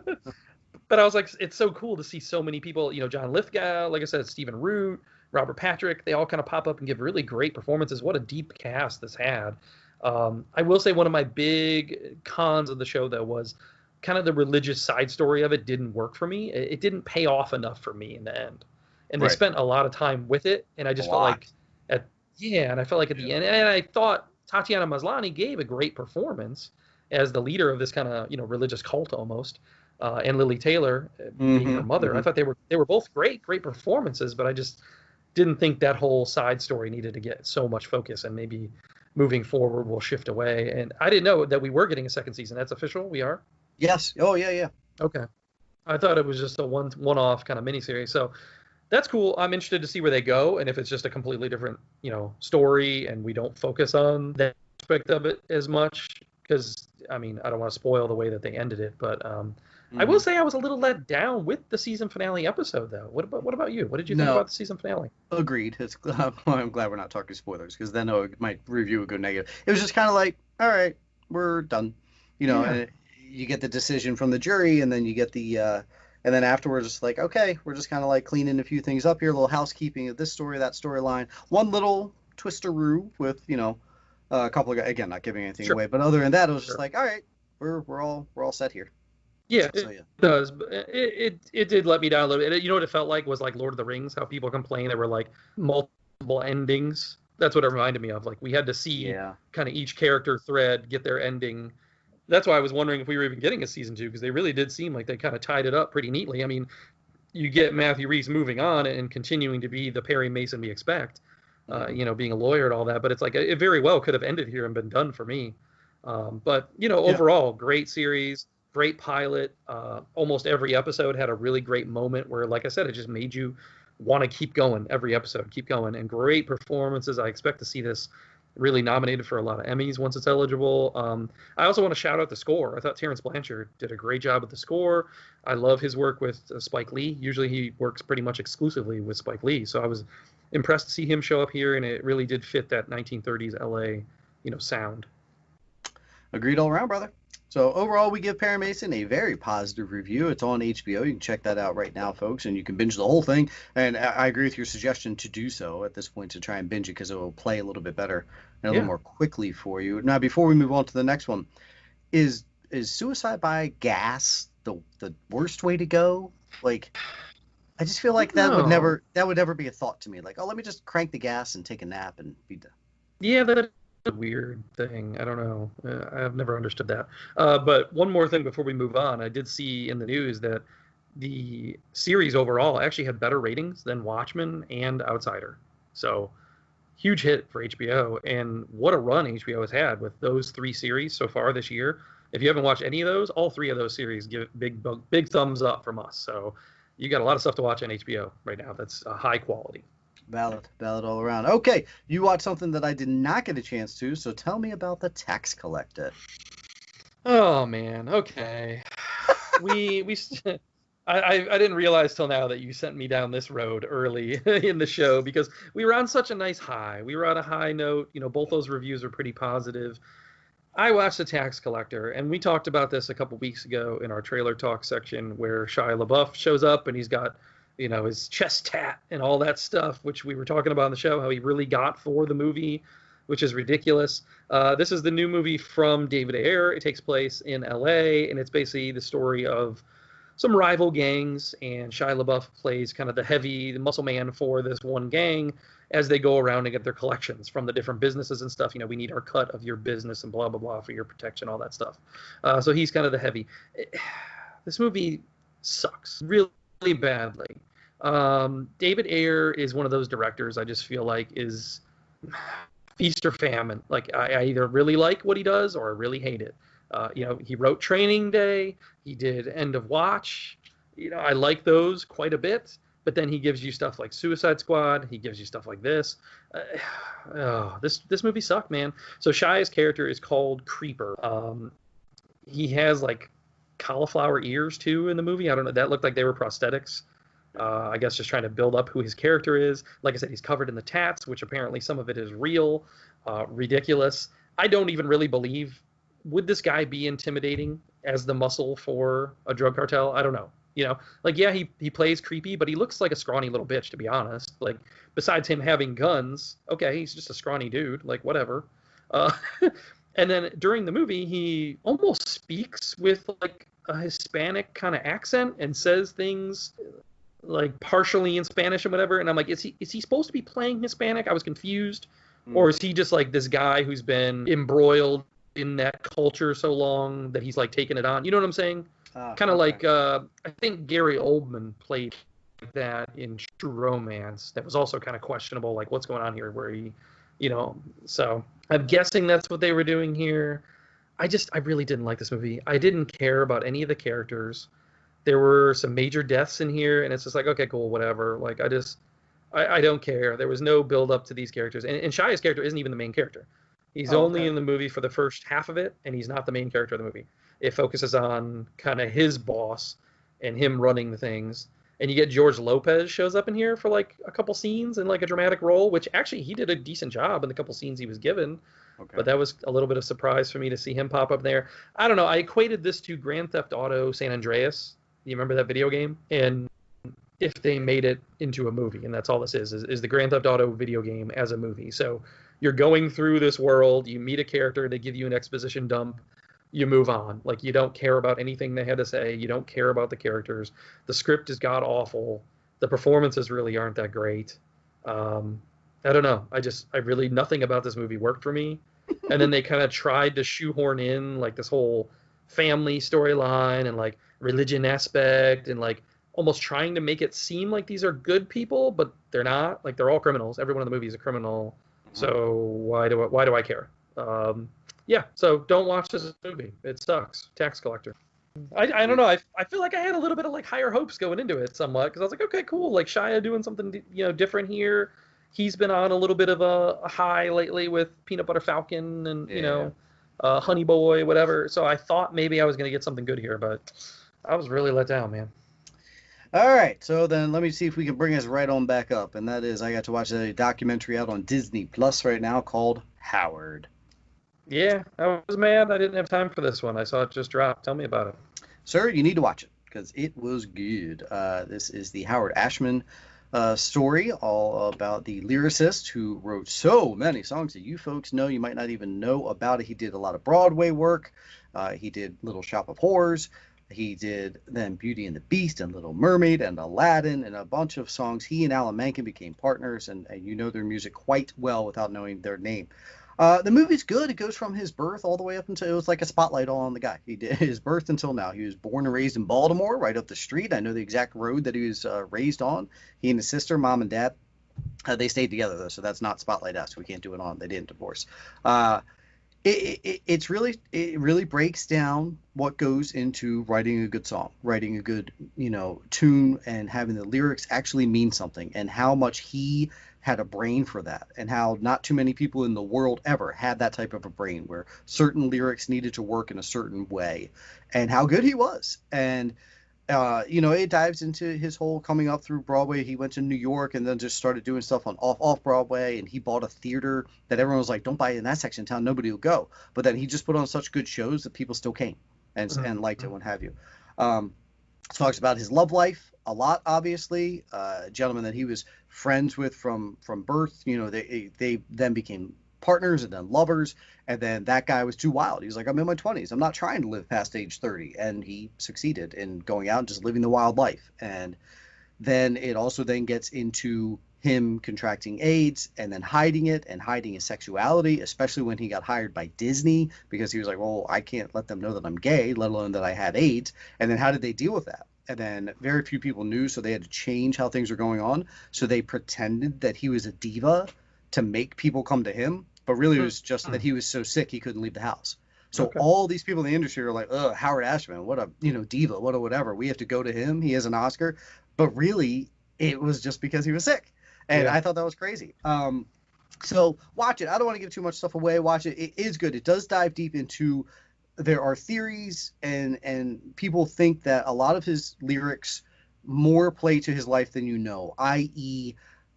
But I was like, it's so cool to see so many people. John Lithgow, like I said, Stephen Root, Robert Patrick. They all kind of pop up and give really great performances. What a deep cast this had. I will say one of my big cons of the show, though, was kind of the religious side story of it didn't work for me. It didn't pay off enough for me in the end. And they spent a lot of time with it, and I just felt like at the end, and I thought Tatiana Maslany gave a great performance as the leader of this kind of religious cult almost, and Lily Taylor being her mother. I thought they were both great performances, but I just didn't think that whole side story needed to get so much focus, and maybe moving forward we'll shift away. And I didn't know that we were getting a second season. That's official? We are? Yes. Oh yeah. Okay. I thought it was just a one-off kind of miniseries. So that's cool. I'm interested to see where they go, and if it's just a completely different, story, and we don't focus on that aspect of it as much, because, I mean, I don't want to spoil the way that they ended it, but I will say I was a little let down with the season finale episode, though. What about you? What did you think about the season finale? Agreed. I'm glad we're not talking spoilers, because then my review would go negative. It was just kind of like, all right, we're done. And you get the decision from the jury, and then you get the... And then afterwards, it's like, okay, we're just kind of like cleaning a few things up here, a little housekeeping of this story, that storyline. One little twisteroo with, a couple of guys, again, not giving anything away, but other than that, it was just like, all right, we're all set here. Yeah, it does. But it did let me down a little bit. You know what it felt like was like Lord of the Rings, how people complain there were like multiple endings. That's what it reminded me of. Like we had to see kind of each character thread get their ending. That's why I was wondering if we were even getting a season 2, because they really did seem like they kind of tied it up pretty neatly. I mean, you get Matthew Rhys moving on and continuing to be the Perry Mason we expect, being a lawyer and all that. But it's like it very well could have ended here and been done for me. But overall, great series, great pilot. Almost every episode had a really great moment where, like I said, it just made you want to keep going every episode, keep going, and great performances. I expect to see this really nominated for a lot of Emmys once it's eligible. I also want to shout out the score. I thought Terrence Blanchard did a great job with the score. I love his work with Spike Lee. Usually he works pretty much exclusively with Spike Lee, so I was impressed to see him show up here, and it really did fit that 1930s LA, sound. Agreed all around, brother. So overall, we give Perry Mason a very positive review. It's on HBO. You can check that out right now, folks, and you can binge the whole thing. And I agree with your suggestion to do so at this point, to try and binge it, because it will play a little bit better and a little more quickly for you. Now, before we move on to the next one, is suicide by gas the worst way to go? Like, I just feel like that would never be a thought to me. Like, oh, let me just crank the gas and take a nap and be done. Yeah, that weird thing. I don't know. I've never understood that. But one more thing before we move on, I did see in the news that the series overall actually had better ratings than Watchmen and Outsider. So huge hit for HBO, and what a run HBO has had with those 3 series so far this year. If you haven't watched any of those, all 3 of those series give big thumbs up from us. So you got a lot of stuff to watch on HBO right now that's high quality. Valid all around. Okay, you watched something that I did not get a chance to, so tell me about The Tax Collector. Oh man, okay. I didn't realize till now that you sent me down this road early in the show, because we were on such a nice high. We were on a high note. Both those reviews were pretty positive. I watched The Tax Collector, and we talked about this a couple weeks ago in our trailer talk section, where Shia LaBeouf shows up and he's got, his chest tat and all that stuff, which we were talking about on the show, how he really got for the movie, which is ridiculous. This is the new movie from David Ayer. It takes place in LA, and it's basically the story of some rival gangs, and Shia LaBeouf plays kind of the muscle man for this one gang as they go around and get their collections from the different businesses and stuff. We need our cut of your business and blah, blah, blah for your protection, all that stuff. So he's kind of the heavy. This movie sucks really badly. David Ayer is one of those directors I just feel like is feast or famine. Like I either really like what he does or I really hate it. He wrote Training Day. He did End of Watch. I like those quite a bit. But then he gives you stuff like Suicide Squad. He gives you stuff like this. This movie sucked, man. So Shia's character is called Creeper. He has like cauliflower ears too in the movie. I don't know. That looked like they were prosthetics. I guess just trying to build up who his character is. Like I said, he's covered in the tats, which apparently some of it is real. Ridiculous. I don't even really believe. Would this guy be intimidating as the muscle for a drug cartel? I don't know. He plays creepy, but he looks like a scrawny little bitch, to be honest. Like, besides him having guns, okay, he's just a scrawny dude. Like, whatever. And then during the movie, he almost speaks with like a Hispanic kind of accent and says things like partially in Spanish and whatever. And I'm like, is he supposed to be playing Hispanic? I was confused. Or is he just like this guy who's been embroiled in that culture so long that he's like taking it on? You know what I'm saying? Kind of like I think Gary Oldman played that in True Romance. That was also kind of questionable, like what's going on here, where he, so I'm guessing that's what they were doing here. I really didn't like this movie. I didn't care about any of the characters. There were some major deaths in here, and it's just like, okay, cool, whatever. Like I don't care. There was no build up to these characters, and Shia's character isn't even the main character. He's only in the movie for the first half of it, and he's not the main character of the movie. It focuses on kind of his boss and him running the things. And you get George Lopez shows up in here for like a couple scenes in like a dramatic role, which actually he did a decent job in the couple scenes he was given. Okay. But that was a little bit of surprise for me to see him pop up there. I don't know. I equated this to Grand Theft Auto San Andreas. You remember that video game? And if they made it into a movie, and that's all this is the Grand Theft Auto video game as a movie. So you're going through this world, you meet a character, they give you an exposition dump, you move on. Like, you don't care about anything they had to say. You don't care about the characters. The script is god awful. The performances really aren't that great. I don't know. Nothing about this movie worked for me. And then they kind of tried to shoehorn in like this whole family storyline and like religion aspect and like almost trying to make it seem like these are good people, but they're not. Like, they're all criminals. Every one of the movies is a criminal. So why do I care? So don't watch this movie. It sucks. Tax Collector. I don't know. I feel like I had a little bit of like higher hopes going into it somewhat, because I was like, okay, cool. Like Shia doing something different here. He's been on a little bit of a high lately with Peanut Butter Falcon and Honey Boy, whatever. So I thought maybe I was gonna get something good here, but I was really let down, man. All right, so then let me see if we can bring us right on back up, and that is I got to watch a documentary out on Disney Plus right now called Howard. Yeah, I was mad I didn't have time for this one. I saw it just drop. Tell me about it. Sir, you need to watch it because it was good. This is the Howard Ashman story, all about the lyricist who wrote so many songs that you folks know. You might not even know about it. He did a lot of Broadway work. He did Little Shop of Horrors. He did then Beauty and the Beast and Little Mermaid and Aladdin and a bunch of songs. He and Alan Menken became partners, and you know their music quite well without knowing their name. The movie's good. It goes from his birth all the way up until it was like a spotlight all on the guy. He did his birth until now. He was born and raised in Baltimore, right up the street. I know the exact road that he was raised on. He and his sister, mom and dad, they stayed together though, so that's not spotlight-esque. We can't do it on. They didn't divorce. It really breaks down what goes into writing a good song, writing a good tune, and having the lyrics actually mean something, and how much he had a brain for that, and how not too many people in the world ever had that type of a brain where certain lyrics needed to work in a certain way, and how good he was. And it dives into his whole coming up through Broadway. He went to New York and then just started doing stuff on off Broadway, and he bought a theater that everyone was like, don't buy it in that section of town, nobody will go. But then he just put on such good shows that people still came and liked it, what have you. Talks about his love life a lot, obviously. A gentleman that he was friends with from birth. They then became partners and then lovers, and then that guy was too wild. He's like, I'm in my 20s, I'm not trying to live past age 30, and he succeeded in going out and just living the wild life. And then it also then gets into him contracting AIDS and then hiding it and hiding his sexuality, especially when he got hired by Disney, because he was like, well, I can't let them know that I'm gay, let alone that I had AIDS. And then how did they deal with that? And then very few people knew, so they had to change how things were going on. So they pretended that he was a diva to make people come to him, but really it was just that he was so sick he couldn't leave the house. So all these people in the industry are like, oh, Howard Ashman, what a diva, what a whatever. We have to go to him. He has an Oscar. But really, it was just because he was sick. And I thought that was crazy. So watch it. I don't want to give too much stuff away. Watch it. It is good. It does dive deep into, there are theories, and people think that a lot of his lyrics more play to his life than i.e.,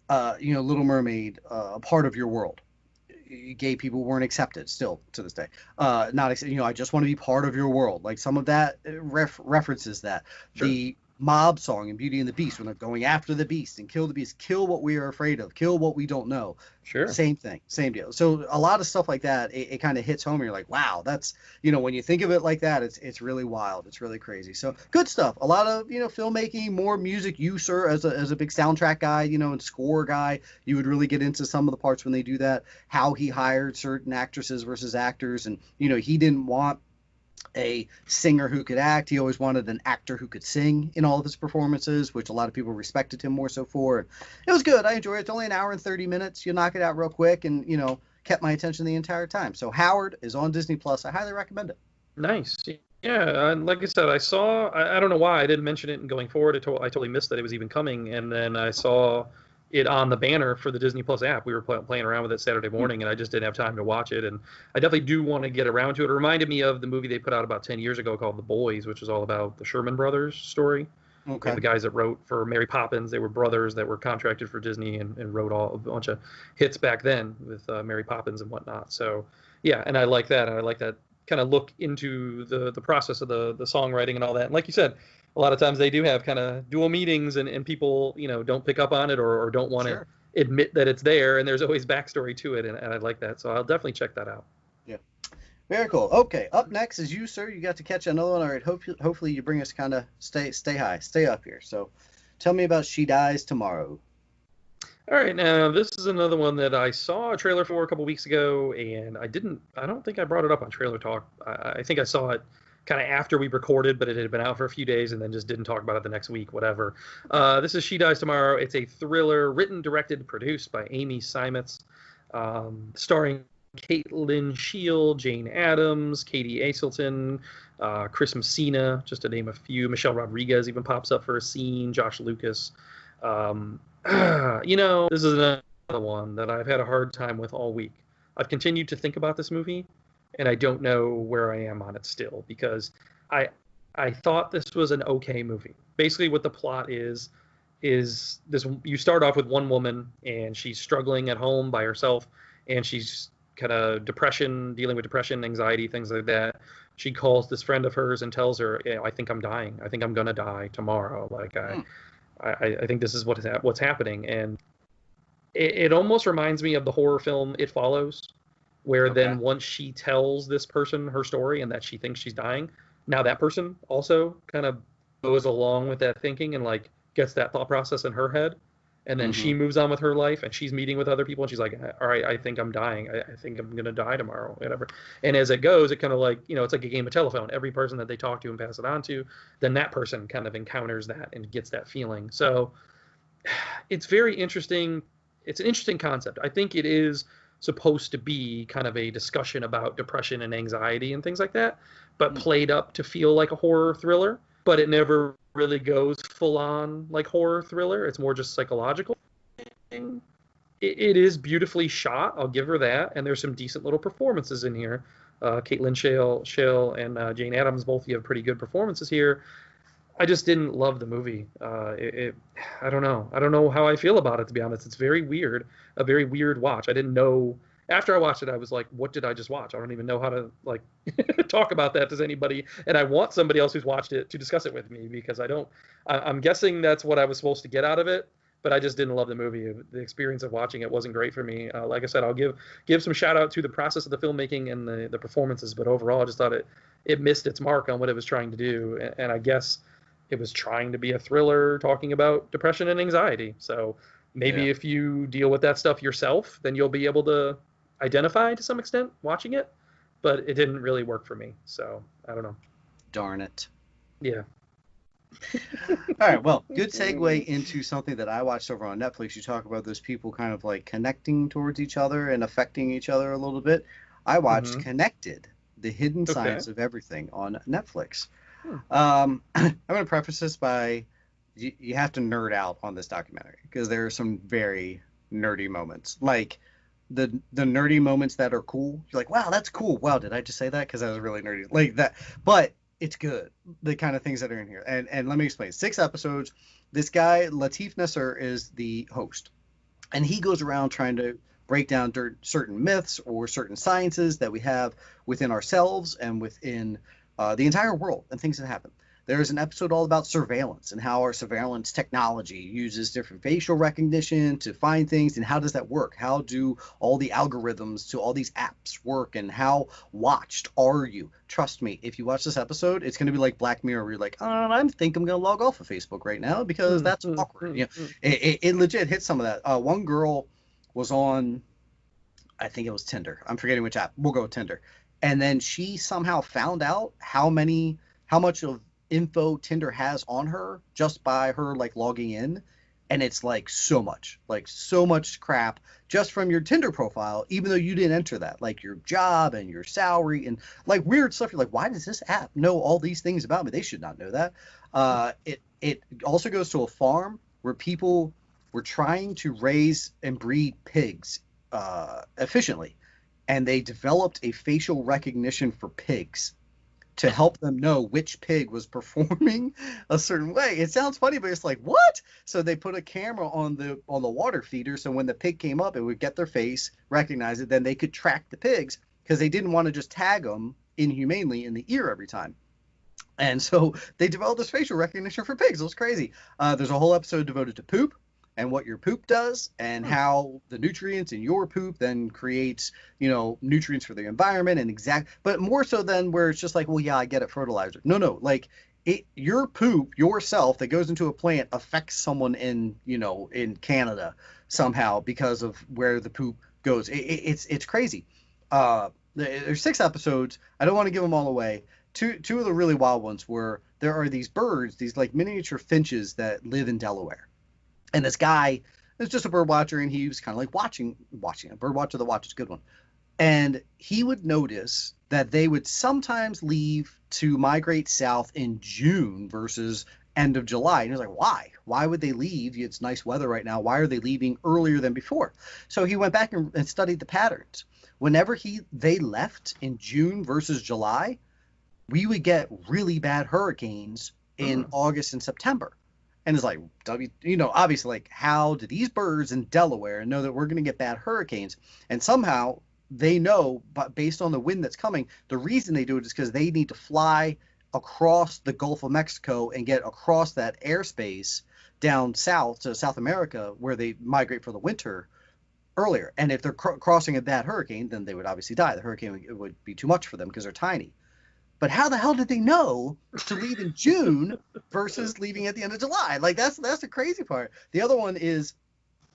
Little Mermaid, a part of your world. Gay people weren't accepted still to this day. Not I just want to be part of your world. Like some of that references that. Sure. The mob song in Beauty and the Beast, when they're going after the beast and kill the beast, kill what we are afraid of, kill what we don't know. Sure. Same thing, same deal. So a lot of stuff like that, it kind of hits home, and you're like, wow, that's, when you think of it like that, it's really wild. It's really crazy. So good stuff. A lot of, filmmaking, more music. You, sir, as a big soundtrack guy, and score guy, you would really get into some of the parts when they do that, how he hired certain actresses versus actors. And, he didn't want a singer who could act. He always wanted an actor who could sing in all of his performances, which a lot of people respected him more so for. It was good. I enjoyed it. It's only an hour and 30 minutes. You knock it out real quick, and kept my attention the entire time. So Howard is on Disney Plus. I highly recommend it. Nice. Yeah, like I said, I saw, I don't know why I didn't mention it, and going forward, I totally missed that it was even coming, and then I saw it on the banner for the Disney Plus app. We were playing around with it Saturday morning, and I just didn't have time to watch it, and I definitely do want to get around to it. It reminded me of the movie they put out about 10 years ago called The Boys, which is all about the Sherman Brothers story. Okay. And the guys that wrote for Mary Poppins, they were brothers that were contracted for Disney and wrote a bunch of hits back then with Mary Poppins and whatnot. So, yeah, and I like that. And I like that kind of look into the process of the songwriting and all that. And like you said, a lot of times they do have kind of dual meanings, and people, don't pick up on it or don't want to admit that it's there, and there's always backstory to it, and I like that. So I'll definitely check that out. Yeah. Very cool. Okay, up next is you, sir. You got to catch another one. All right, hopefully you bring us kind of stay high, stay up here. So tell me about She Dies Tomorrow. All right, now this is another one that I saw a trailer for a couple weeks ago, and I don't think I brought it up on Trailer Talk. I think I saw it kind of after we recorded, but it had been out for a few days and then just didn't talk about it the next week, whatever. This is She Dies Tomorrow. It's a thriller written, directed, produced by Amy Seimetz, starring Caitlin Shield, Jane Addams, Katie Aselton, Chris Messina, just to name a few. Michelle Rodriguez even pops up for a scene, Josh Lucas. This is another one that I've had a hard time with all week. I've continued to think about this movie, and I don't know where I am on it still, because I thought this was an okay movie. Basically what the plot is this: you start off with one woman, and she's struggling at home by herself, and she's kind of dealing with depression, anxiety, things like that. She calls this friend of hers and tells her, I think I'm dying. I think I'm going to die tomorrow. Like I think this is what's happening. And it almost reminds me of the horror film It Follows, where then once she tells this person her story and that she thinks she's dying, now that person also kind of goes along with that thinking and like gets that thought process in her head. and then she moves on with her life, and she's meeting with other people, and she's like, all right, I think I'm dying. I think I'm gonna die tomorrow, whatever. And as it goes, it kind of like, it's like a game of telephone. Every person that they talk to and pass it on to, then that person kind of encounters that and gets that feeling. So it's very interesting. It's an interesting concept. I think it is supposed to be kind of a discussion about depression and anxiety and things like that, but played up to feel like a horror thriller, but it never really goes full on like horror thriller. It's more just psychological. It is beautifully shot. I'll give her that. And there's some decent little performances in here. Caitlin Shale and Jane Addams both give pretty good performances here. I just didn't love the movie. I don't know. I don't know how I feel about it, to be honest. It's very weird, a very weird watch. I didn't know. After I watched it, I was like, what did I just watch? I don't even know how to like talk about that to anybody. And I want somebody else who's watched it to discuss it with me, because I'm guessing that's what I was supposed to get out of it, but I just didn't love the movie. The experience of watching it wasn't great for me. Like I said, I'll give some shout out to the process of the filmmaking and the performances, but overall I just thought it missed its mark on what it was trying to do. And I guess it was trying to be a thriller talking about depression and anxiety. So maybe if you deal with that stuff yourself, then you'll be able to identify to some extent watching it, but it didn't really work for me. So I don't know. Darn it. Yeah. All right. Well, good segue into something that I watched over on Netflix. You talk about those people kind of like connecting towards each other and affecting each other a little bit. I watched Connected, The Hidden Science of Everything on Netflix. I'm going to preface this by you have to nerd out on this documentary, because there are some very nerdy moments. Like the nerdy moments that are cool. You're like, wow, that's cool. Wow, did I just say that? Because that was really nerdy. Like that. But it's good. The kind of things that are in here. And let me explain. 6 episodes. This guy, Latif Nasser, is the host. And he goes around trying to break down certain myths or certain sciences that we have within ourselves and within the entire world, and things that happen. There's an episode all about surveillance and how our surveillance technology uses different facial recognition to find things, and how does that work? How do all the algorithms to all these apps work, and how watched are you? Trust me, if you watch this episode, it's going to be like Black Mirror, where you're like, I think I'm going to log off of Facebook right now because that's awkward. It legit hits some of that. One girl was on, I think it was Tinder. I'm forgetting which app. We'll go with Tinder. And then she somehow found out how much of info Tinder has on her just by her like logging in. And it's like so much crap just from your Tinder profile, even though you didn't enter that, like your job and your salary and like weird stuff. You're like, why does this app know all these things about me? They should not know that. It also goes to a farm where people were trying to raise and breed pigs efficiently. And they developed a facial recognition for pigs to help them know which pig was performing a certain way. It sounds funny, but it's like, what? So they put a camera on the water feeder, so when the pig came up, it would get their face, recognize it, then they could track the pigs, because they didn't want to just tag them inhumanely in the ear every time. And so they developed this facial recognition for pigs. It was crazy. There's a whole episode devoted to poop and what your poop does, and how the nutrients in your poop then creates, nutrients for the environment and but more so than where it's just like, well, yeah, I get it, fertilizer. No, like your poop yourself that goes into a plant affects someone in Canada somehow because of where the poop goes. It's crazy. There's 6 episodes. I don't want to give them all away. Two of the really wild ones were, there are these birds, these like miniature finches that live in Delaware. And this guy is just a bird watcher, and he was kind of like watching a bird watcher that watches a good one. And he would notice that they would sometimes leave to migrate south in June versus end of July. And he was like, why? Why would they leave? It's nice weather right now. Why are they leaving earlier than before? So he went back and studied the patterns. Whenever they left in June versus July, we would get really bad hurricanes in August and September. And it's like, obviously, like, how do these birds in Delaware know that we're going to get bad hurricanes? And somehow they know, but based on the wind that's coming, the reason they do it is because they need to fly across the Gulf of Mexico and get across that airspace down south to South America, where they migrate for the winter earlier. And if they're crossing a bad hurricane, then they would obviously die. The hurricane would be too much for them because they're tiny. But how the hell did they know to leave in June versus leaving at the end of July? Like, that's the crazy part. The other one is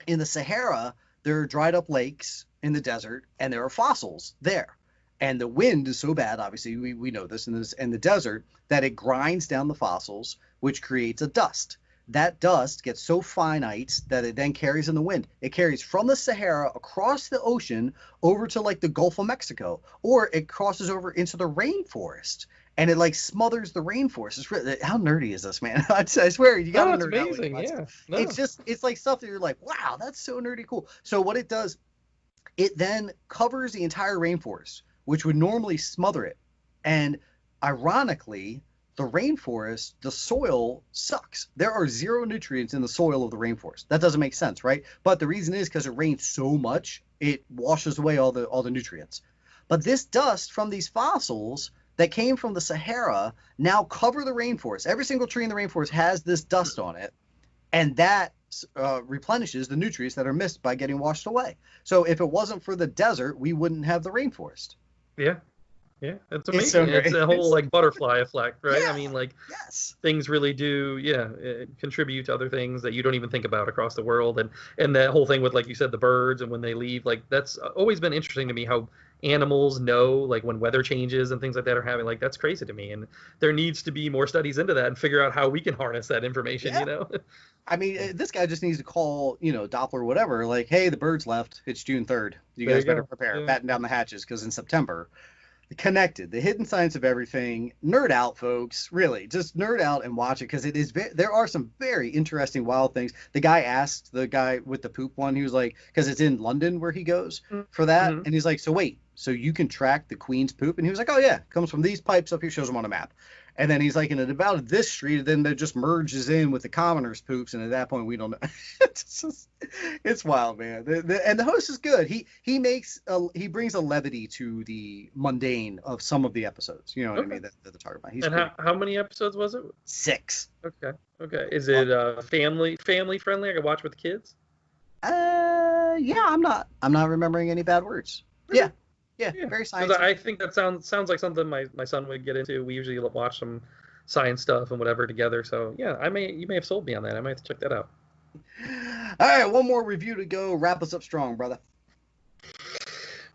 In the Sahara, there are dried up lakes in the desert, and there are fossils there. And the wind is so bad, obviously, we know this in the desert, that it grinds down the fossils, which creates a dust. That dust gets so finite that it then carries in the wind. It carries from the Sahara across the ocean over to like the Gulf of Mexico, or it crosses over into the rainforest. And it like smothers the rainforest. It's really, how nerdy is this, man? I swear, you got to nerd out. It's amazing, yeah. No. It's like stuff that you're like, wow, that's so nerdy cool. So what it does, it then covers the entire rainforest, which would normally smother it. And ironically, the rainforest, the soil sucks. There are zero nutrients in the soil of the rainforest. That doesn't make sense, right? But the reason is because it rains so much, it washes away all the nutrients. But this dust from these fossils that came from the Sahara now cover the rainforest. Every single tree in the rainforest has this dust on it, and that replenishes the nutrients that are missed by getting washed away. So if it wasn't for the desert, we wouldn't have the rainforest. Yeah. Yeah, it's amazing. It's a whole like butterfly effect, right? Yeah, I mean, like yes. Things really do, contribute to other things that you don't even think about across the world, and that whole thing with, like you said, the birds and when they leave, like that's always been interesting to me how animals know like when weather changes and things like that are happening. Like that's crazy to me, and there needs to be more studies into that and figure out how we can harness that information. Yeah. I mean, this guy just needs to call, Doppler or whatever, like, hey, the birds left. It's June 3rd. You guys better prepare. Yeah. Batten down the hatches because in September. Connected, the hidden science of everything. Nerd out, folks. Really, just nerd out and watch it because it is. There are some very interesting, wild things. The guy asked the guy with the poop one. He was like, because it's in London where he goes for that, and he's like, so wait, so you can track the Queen's poop? And he was like, oh yeah, it comes from these pipes up here. Shows him on a map. And then he's like, and about this street, then that just merges in with the commoners' poops, and at that point, we don't know. It's wild, man. And the host is good. He brings a levity to the mundane of some of the episodes. You know what I mean? That they're talking about. He's how many episodes was it? 6. Okay. Is it family friendly? I can watch with the kids. Yeah. I'm not remembering any bad words. Yeah. Yeah, very scientific. I think that sounds like something my son would get into. We usually watch some science stuff and whatever together. So yeah, you may have sold me on that. I might have to check that out. All right, one more review to go. Wrap us up strong, brother.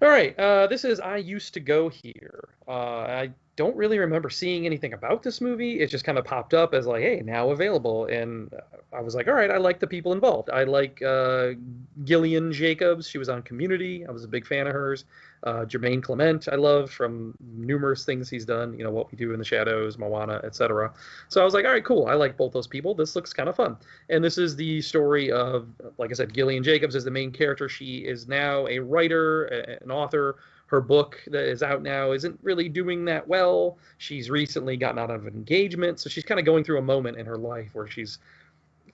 All right, this is I Used to Go Here. I don't really remember seeing anything about this movie. It just kind of popped up as like, hey, now available. And I was like, all right, I like the people involved. I like Gillian Jacobs. She was on Community. I was a big fan of hers. Jermaine Clement, I love from numerous things he's done. What We Do in the Shadows, Moana, etc. So I was like, all right, cool. I like both those people. This looks kind of fun. And this is the story of, like I said, Gillian Jacobs is the main character. She is now a writer, an author. Her book that is out now isn't really doing that well. She's recently gotten out of an engagement, so she's kind of going through a moment in her life where she's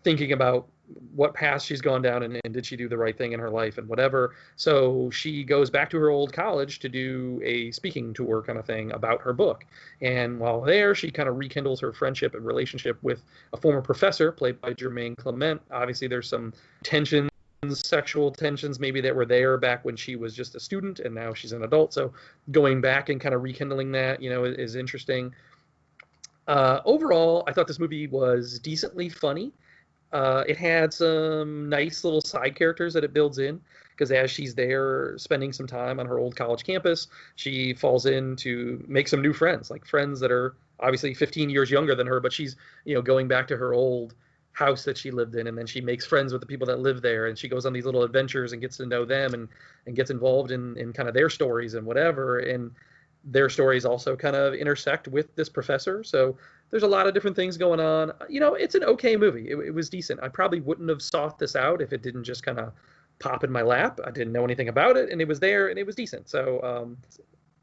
thinking about what path she's gone down and did she do the right thing in her life and whatever. So she goes back to her old college to do a speaking tour kind of thing about her book. And while there, she kind of rekindles her friendship and relationship with a former professor played by Jermaine Clement. Obviously, there's some tension, sexual tensions maybe that were there back when she was just a student and now she's an adult. So going back and kind of rekindling that, is interesting. Overall, I thought this movie was decently funny. It had some nice little side characters that it builds in because as she's there spending some time on her old college campus, she falls in to make some new friends, like friends that are obviously 15 years younger than her, but she's, going back to her old house that she lived in, and then she makes friends with the people that live there, and she goes on these little adventures and gets to know them and gets involved in kind of their stories and whatever, and their stories also kind of intersect with this professor. So there's a lot of different things going on. It's an okay movie. It was decent. I probably wouldn't have sought this out if it didn't just kind of pop in my lap. I didn't know anything about it, and it was there, and it was decent. So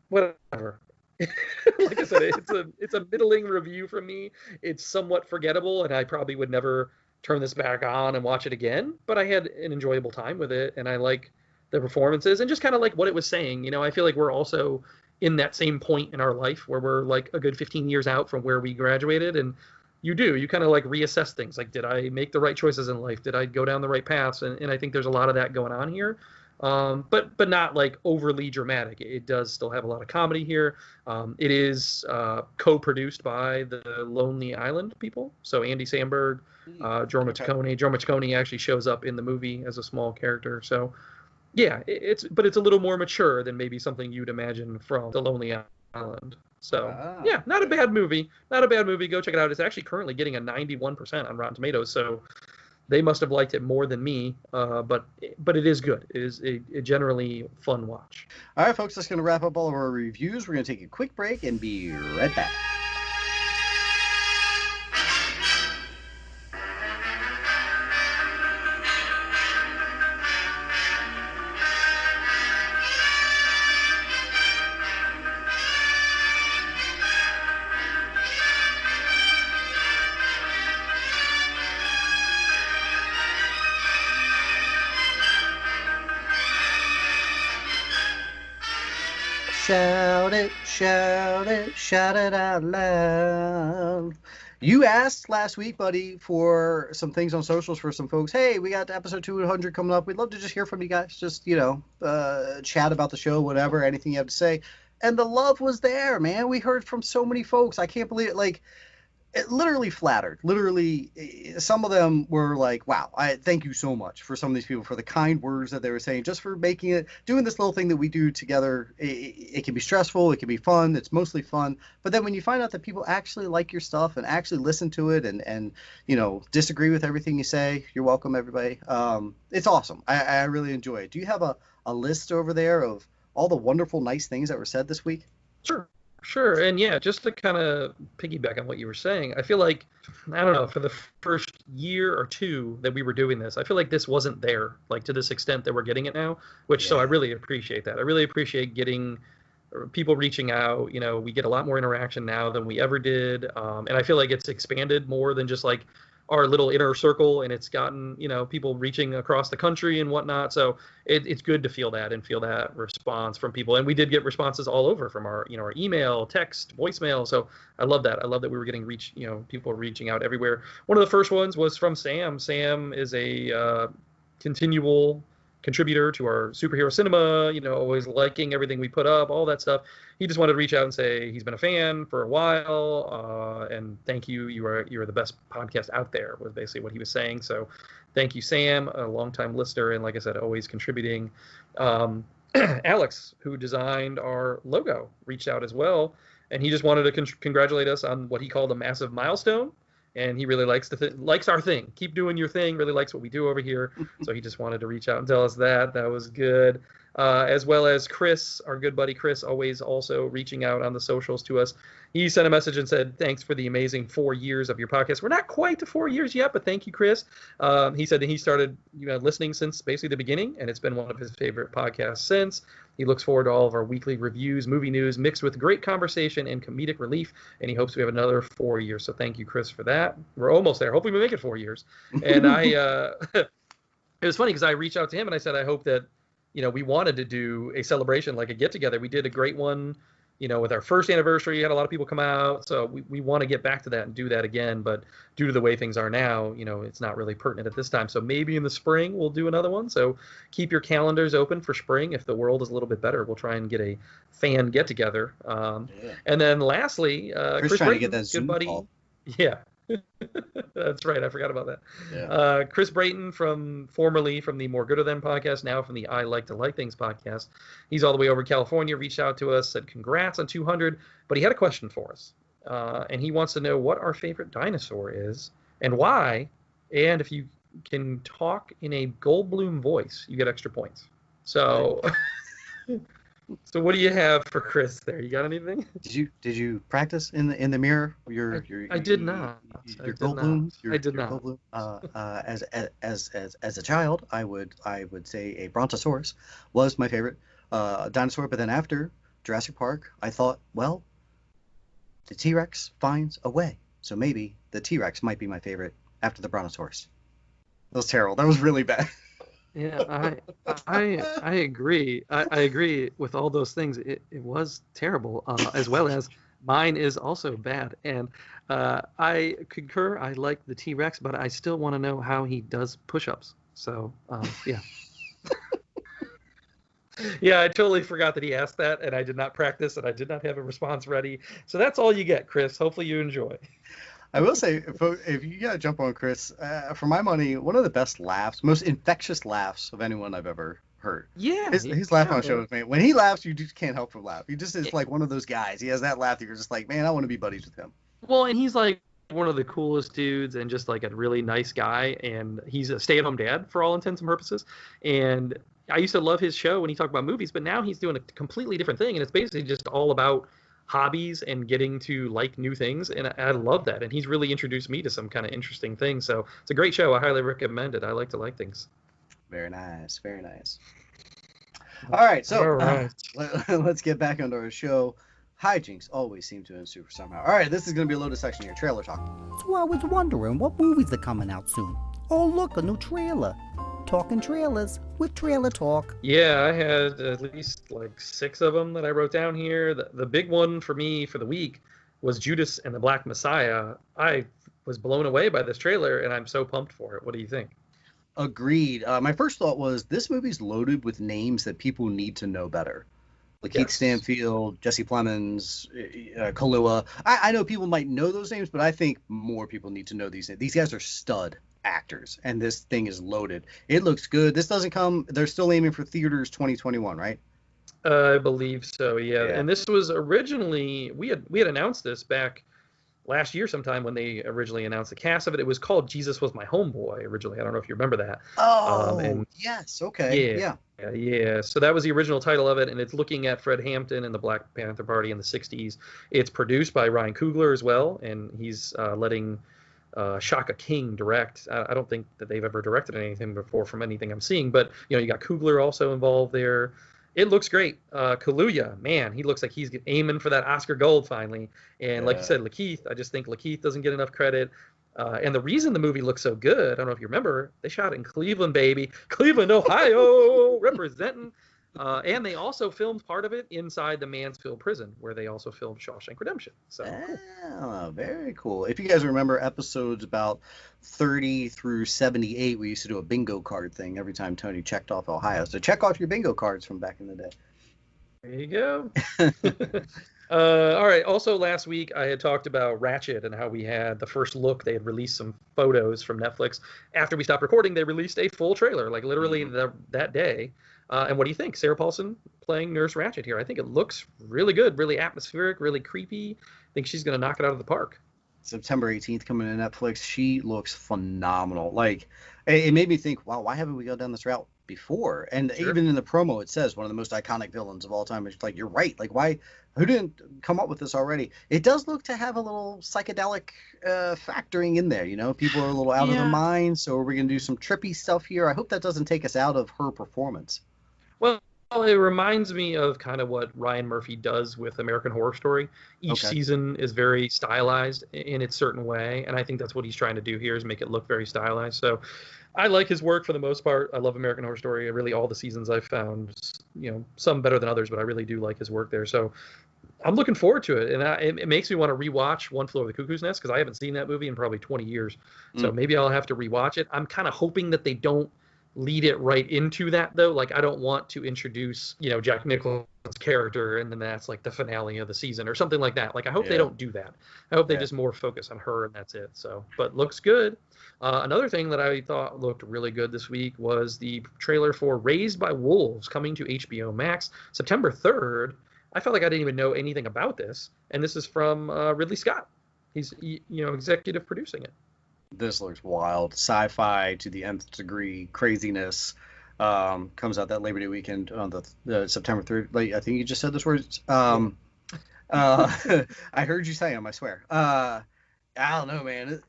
whatever. Like I said, it's a middling review from me. It's somewhat forgettable, and I probably would never turn this back on and watch it again. But I had an enjoyable time with it, and I like the performances and just kind of like what it was saying. I feel like we're also in that same point in our life where we're like a good 15 years out from where we graduated, and you kind of like reassess things. Like, did I make the right choices in life? Did I go down the right paths? And I think there's a lot of that going on here. but not like overly dramatic. It does still have a lot of comedy here. It is co-produced by the Lonely Island people, so Andy Samberg, Jorma Taccone. Jorma Taccone actually shows up in the movie as a small character. So yeah, it's a little more mature than maybe something you'd imagine from the Lonely Island. So yeah, not a bad movie. Not a bad movie. Go check it out. It's actually currently getting a 91% on Rotten Tomatoes. So they must have liked it more than me, but it is good. It is a generally fun watch. All right, folks, that's going to wrap up all of our reviews. We're going to take a quick break and be right back. Shout it, shout it, shout it out loud. You asked last week, buddy, for some things on socials for some folks. Hey, we got episode 200 coming up. We'd love to just hear from you guys. Just, chat about the show, whatever, anything you have to say. And the love was there, man. We heard from so many folks. I can't believe it. Like, it literally flattered. Literally, some of them were like, wow, I thank you so much for some of these people, for the kind words that they were saying, just for making it, doing this little thing that we do together. It can be stressful. It can be fun. It's mostly fun. But then when you find out that people actually like your stuff and actually listen to it and disagree with everything you say, you're welcome, everybody. It's awesome. I really enjoy it. Do you have a list over there of all the wonderful, nice things that were said this week? Sure. And yeah, just to kind of piggyback on what you were saying, I feel like, I don't know, for the first year or two that we were doing this, I feel like this wasn't there, like to this extent that we're getting it now, so I really appreciate that. I really appreciate getting people reaching out. We get a lot more interaction now than we ever did. And I feel like it's expanded more than just like our little inner circle, and it's gotten, people reaching across the country and whatnot. So it's good to feel that response from people. And we did get responses all over from our email, text, voicemail. So I love that. I love that we were getting people reaching out everywhere. One of the first ones was from Sam. Sam is a continual contributor to our superhero cinema, always liking everything we put up, all that stuff. He just wanted to reach out and say he's been a fan for a while, and thank you. You are the best podcast out there, was basically what he was saying. So thank you, Sam, a longtime listener, and like I said, always contributing. Alex, who designed our logo, reached out as well, and he just wanted to congratulate us on what he called a massive milestone. And he really likes likes our thing. Keep doing your thing. Really likes what we do over here. So he just wanted to reach out and tell us that. That was good. As well as Chris, our good buddy Chris, always also reaching out on the socials to us. He sent a message and said, thanks for the amazing 4 years of your podcast. We're not quite to 4 years yet, but thank you, Chris. He said that he started listening since basically the beginning, and it's been one of his favorite podcasts since. He looks forward to all of our weekly reviews, movie news, mixed with great conversation and comedic relief, and he hopes we have another 4 years. So thank you, Chris, for that. We're almost there. Hopefully we make it 4 years. And it was funny because I reached out to him and I said, I hope that, we wanted to do a celebration, like a get-together. We did a great one, with our first anniversary. Had a lot of people come out. So we want to get back to that and do that again. But due to the way things are now, it's not really pertinent at this time. So maybe in the spring we'll do another one. So keep your calendars open for spring. If the world is a little bit better, we'll try and get a fan get-together. And then lastly, Chris trying Brayton, to get that Zoom buddy. call. Yeah. That's right. I forgot about that. Yeah. Chris Brayton, formerly from the More Gooder Than podcast, now from the I Like to Like Things podcast. He's all the way over in California, reached out to us, said congrats on 200, but he had a question for us. And he wants to know what our favorite dinosaur is and why. And if you can talk in a Goldblum voice, you get extra points. So... So what do you have for Chris there? You got anything? Did you practice in the mirror? I did not. Your Goldblum. I did not. Goldblum. As a child, I would say a Brontosaurus was my favorite dinosaur. But then after Jurassic Park, I thought, well, the T-Rex finds a way. So maybe the T-Rex might be my favorite after the Brontosaurus. That was terrible. That was really bad. Yeah, I agree. I agree with all those things. It was terrible, as well as mine is also bad. And I concur. I like the T-Rex, but I still want to know how he does push-ups. So, yeah. Yeah, I totally forgot that he asked that, and I did not practice, and I did not have a response ready. So that's all you get, Chris. Hopefully you enjoy. I will say, if you gotta jump on Chris, for my money, one of the best laughs, most infectious laughs of anyone I've ever heard. Yeah. His laugh on shows, man. When he laughs, you just can't help but laugh. He just is like one of those guys. He has that laugh that you're just like, man, I want to be buddies with him. Well, and he's like one of the coolest dudes and just like a really nice guy. And he's a stay-at-home dad for all intents and purposes. And I used to love his show when he talked about movies, but now he's doing a completely different thing. And it's basically just all about hobbies and getting to like new things. And I love that. And he's really introduced me to some kind of interesting things. So it's a great show. I highly recommend it. I like to like things. Very nice. Very nice. All right. So All right. let's get back into our show. Hijinks always seem to ensue somehow. All right. This is going to be a loaded section here. Trailer talk. So I was wondering what movies are coming out soon. Oh, look, a new trailer. Talking trailers with Trailer Talk. Yeah, I had at least like 6 of them that I wrote down here. The big one for me for the week was Judas and the Black Messiah. I was blown away by this trailer, and I'm so pumped for it. What do you think? Agreed. My first thought was this movie's loaded with names that people need to know better. Like Keith Stanfield, Jesse Plemons, Kahlua. I know people might know those names, but I think more people need to know these names. These guys are stud actors, and this thing is loaded. It looks good. This doesn't come. They're still aiming for theaters 2021, right? I believe so. Yeah. And this was originally we had announced this back last year sometime when they originally announced the cast of it. It was called Jesus Was My Homeboy originally. I don't know if you remember that. Oh, yes. Okay. Yeah. So that was the original title of it, and it's looking at Fred Hampton and the Black Panther Party in the 60s. It's produced by Ryan Coogler as well, and he's letting Shaka King direct. I don't think that they've ever directed anything before from anything I'm seeing, but you got Coogler also involved there. It looks great. Kaluuya, man, he looks like he's aiming for that Oscar Gold finally. And like you said, Lakeith, I just think Lakeith doesn't get enough credit. And the reason the movie looks so good, I don't know if you remember, they shot it in Cleveland, baby. Cleveland, Ohio, representing. And they also filmed part of it inside the Mansfield prison, where they also filmed Shawshank Redemption. So cool. Very cool. If you guys remember episodes about 30 through 78, we used to do a bingo card thing every time Tony checked off Ohio. So check off your bingo cards from back in the day. There you go. All right. Also, last week I had talked about Ratchet and how we had the first look. They had released some photos from Netflix. After we stopped recording, they released a full trailer, like literally that day. And what do you think? Sarah Paulson playing Nurse Ratched here. I think it looks really good, really atmospheric, really creepy. I think she's going to knock it out of the park. September 18th coming to Netflix. She looks phenomenal. Like, it made me think, wow, why haven't we gone down this route before? And even in the promo, it says one of the most iconic villains of all time. It's like, you're right. Like, why? Who didn't come up with this already? It does look to have a little psychedelic factoring in there. People are a little out of their minds. So we're going to do some trippy stuff here. I hope that doesn't take us out of her performance. Well, it reminds me of kind of what Ryan Murphy does with American Horror Story. Each season is very stylized in its certain way, and I think that's what he's trying to do here is make it look very stylized. So I like his work for the most part. I love American Horror Story. Really, all the seasons I've found, some better than others, but I really do like his work there. So I'm looking forward to it, and it makes me want to rewatch One Flew Over the Cuckoo's Nest because I haven't seen that movie in probably 20 years. So maybe I'll have to rewatch it. I'm kind of hoping that they don't lead it right into that, though. Like, I don't want to introduce Jack Nicholson's character and then that's like the finale of the season or something like that. Like, I hope they don't do that. I hope they just more focus on her and that's it. So, but looks good. Another thing that I thought looked really good this week was the trailer for Raised by Wolves coming to HBO Max September 3rd. I felt like I didn't even know anything about this, and this is from Ridley Scott. He's executive producing it. This looks wild. Sci-fi to the nth degree. Craziness. Comes out that Labor Day weekend on the September 3rd. Like, I think you just said those words. I heard you say them, I swear. I don't know, man.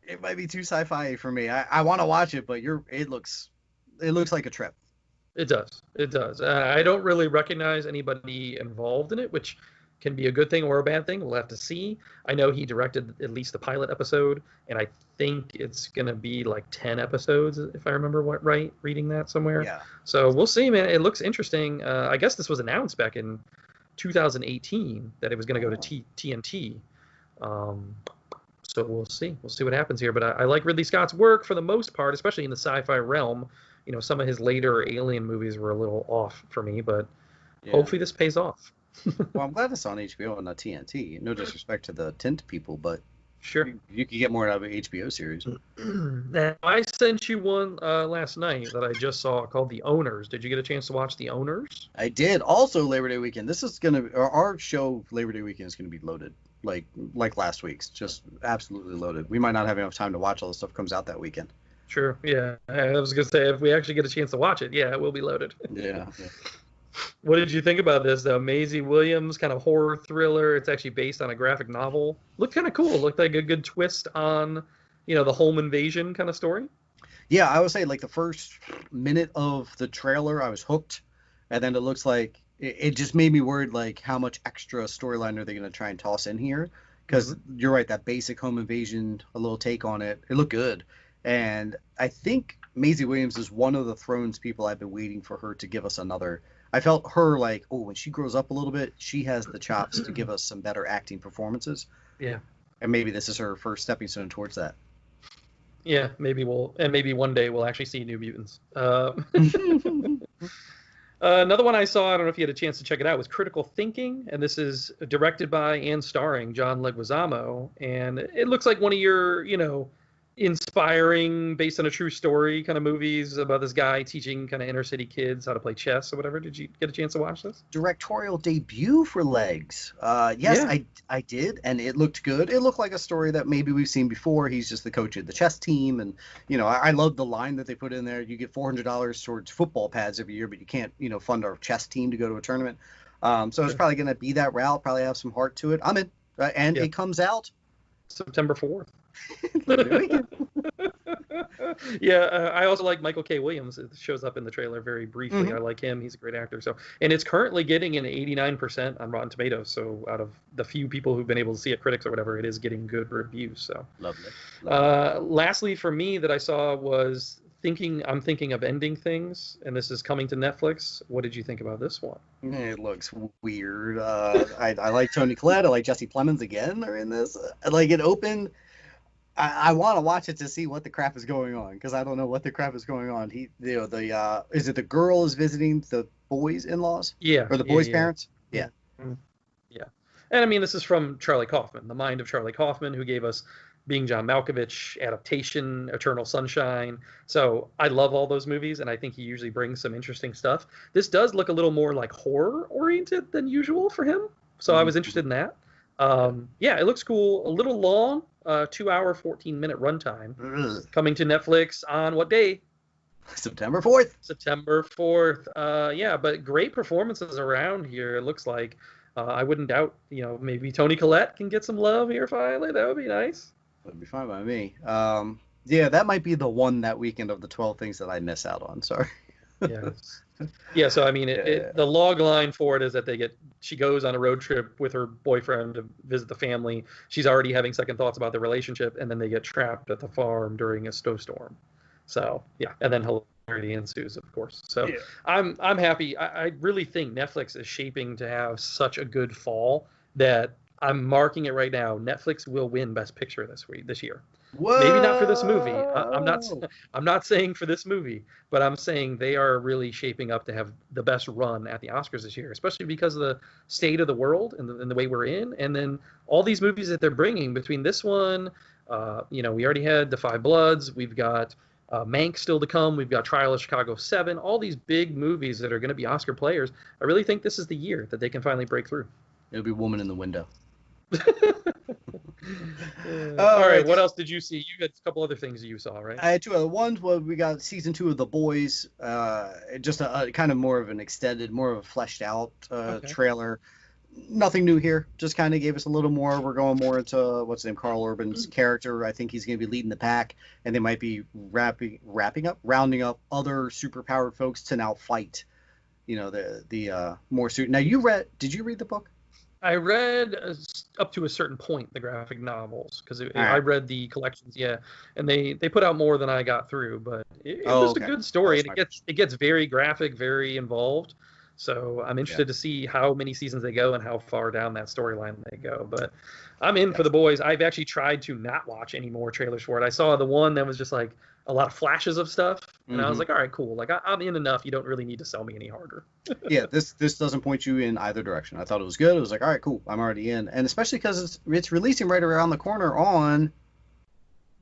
It might be too sci-fi for me. I want to watch it, but it looks like a trip. It does. I don't really recognize anybody involved in it, which can be a good thing or a bad thing. We'll have to see. I know he directed at least the pilot episode, and I think it's going to be like 10 episodes, if I remember right, reading that somewhere. Yeah. So we'll see, man. It looks interesting. I guess this was announced back in 2018 that it was going to go to TNT. So we'll see. We'll see what happens here. But I like Ridley Scott's work for the most part, especially in the sci-fi realm. some of his later Alien movies were a little off for me, but Yeah. hopefully this pays off. Well, I'm glad it's on HBO and not TNT. No disrespect to the Tint people, but Sure. you could get more out of an HBO series. Now, I sent you one last night that I just saw called The Owners. Did you get a chance to watch The Owners? I did. Also, Labor Day weekend. This is our show. Labor Day weekend is gonna be loaded, like last week's, just absolutely loaded. We might not have enough time to watch all the stuff comes out that weekend. Sure. Yeah. I was gonna say if we actually get a chance to watch it, yeah, it will be loaded. Yeah. What did you think about this, though? Maisie Williams, kind of horror thriller. It's actually based on a graphic novel. Looked kind of cool. Looked like a good twist on, the home invasion kind of story. Yeah, I would say like the first minute of the trailer, I was hooked, and then it looks like it just made me worried, like how much extra storyline are they going to try and toss in here? Because you're right, that basic home invasion, a little take on it, it looked good, and I think Maisie Williams is one of the Thrones people I've been waiting for her to give us another. I felt her like, when she grows up a little bit, she has the chops to give us some better acting performances. Yeah. And maybe this is her first stepping stone towards that. Yeah, maybe maybe one day we'll actually see New Mutants. Another one I saw, I don't know if you had a chance to check it out, was Critical Thinking, and this is directed by and starring John Leguizamo, and it looks like one of your, inspiring, based on a true story kind of movies about this guy teaching kind of inner city kids how to play chess or whatever. Did you get a chance to watch this? Directorial debut for Legs. Yes, yeah. I did, and it looked good. It looked like a story that maybe we've seen before. He's just the coach of the chess team, and I love the line that they put in there. You get $400 towards football pads every year, but you can't fund our chess team to go to a tournament. So it's probably going to be that route. Probably have some heart to it. I'm in, and it comes out September 4th. Yeah, I also like Michael K. Williams. It shows up in the trailer very briefly. I like him. He's a great actor. So, and it's currently getting an 89% on Rotten Tomatoes. So, out of the few people who've been able to see it, critics or whatever, it is getting good reviews. So, lovely. Lastly, for me, that I saw was I'm thinking of ending things, and this is coming to Netflix. What did you think about this one? It looks weird. I like Toni Collette. I like Jesse Plemons again. Are in this. Like it opened. I want to watch it to see what the crap is going on, because I don't know what the crap is going on. Is it the girl is visiting the boys' in-laws? Yeah. Or the boys' parents? Yeah. Yeah. And I mean, this is from Charlie Kaufman, the mind of Charlie Kaufman, who gave us Being John Malkovich, Adaptation, Eternal Sunshine. So I love all those movies, and I think he usually brings some interesting stuff. This does look a little more like horror-oriented than usual for him, so I was interested in that. Yeah, it looks cool. A little long. 2 hour, 14-minute runtime. Coming to Netflix on what day? September 4th. September 4th. Yeah, but great performances around here. It looks like I wouldn't doubt, maybe Toni Collette can get some love here finally. That would be nice. That'd be fine by me. Yeah, that might be the one that weekend of the 12 things that I miss out on. Sorry. Yes. Yeah, so I mean, the log line for it is that she goes on a road trip with her boyfriend to visit the family. She's already having second thoughts about their relationship, and then they get trapped at the farm during a snowstorm. So yeah, and then hilarity ensues, of course. So yeah. I'm happy. I really think Netflix is shaping to have such a good fall that I'm marking it right now. Netflix will win Best Picture this year. Whoa! Maybe not for this movie. I'm not saying for this movie, but I'm saying they are really shaping up to have the best run at the Oscars this year, especially because of the state of the world and the way we're in, and then all these movies that they're bringing between this one. We already had The Five Bloods. We've got Mank still to come. We've got Trial of Chicago 7. All these big movies that are going to be Oscar players. I really think this is the year that they can finally break through. It'll be Woman in the Window. All right, what else did you see? You had a couple other things that you saw, right? I had two other ones. Well, we got season 2 of The Boys, just a kind of more of an extended, more of a fleshed out trailer. Nothing new here. Just kind of gave us a little more. We're going more into what's his name, Carl Urban's character. I think he's going to be leading the pack, and they might be rounding up other superpowered folks to now fight. The more suit. Now did you read the book? I read up to a certain point the graphic novels because I read the collections, and they put out more than I got through, but it was a good story, and it gets very graphic, very involved. So I'm interested to see how many seasons they go and how far down that storyline they go. But I'm in for The Boys. I've actually tried to not watch any more trailers for it. I saw the one that was just like, a lot of flashes of stuff, and I was Mhm. like, all right, cool. Like I'm in enough. You don't really need to sell me any harder. Yeah, this doesn't point you in either direction. I thought it was good. It was like, all right, cool, I'm already in, and especially because it's releasing right around the corner on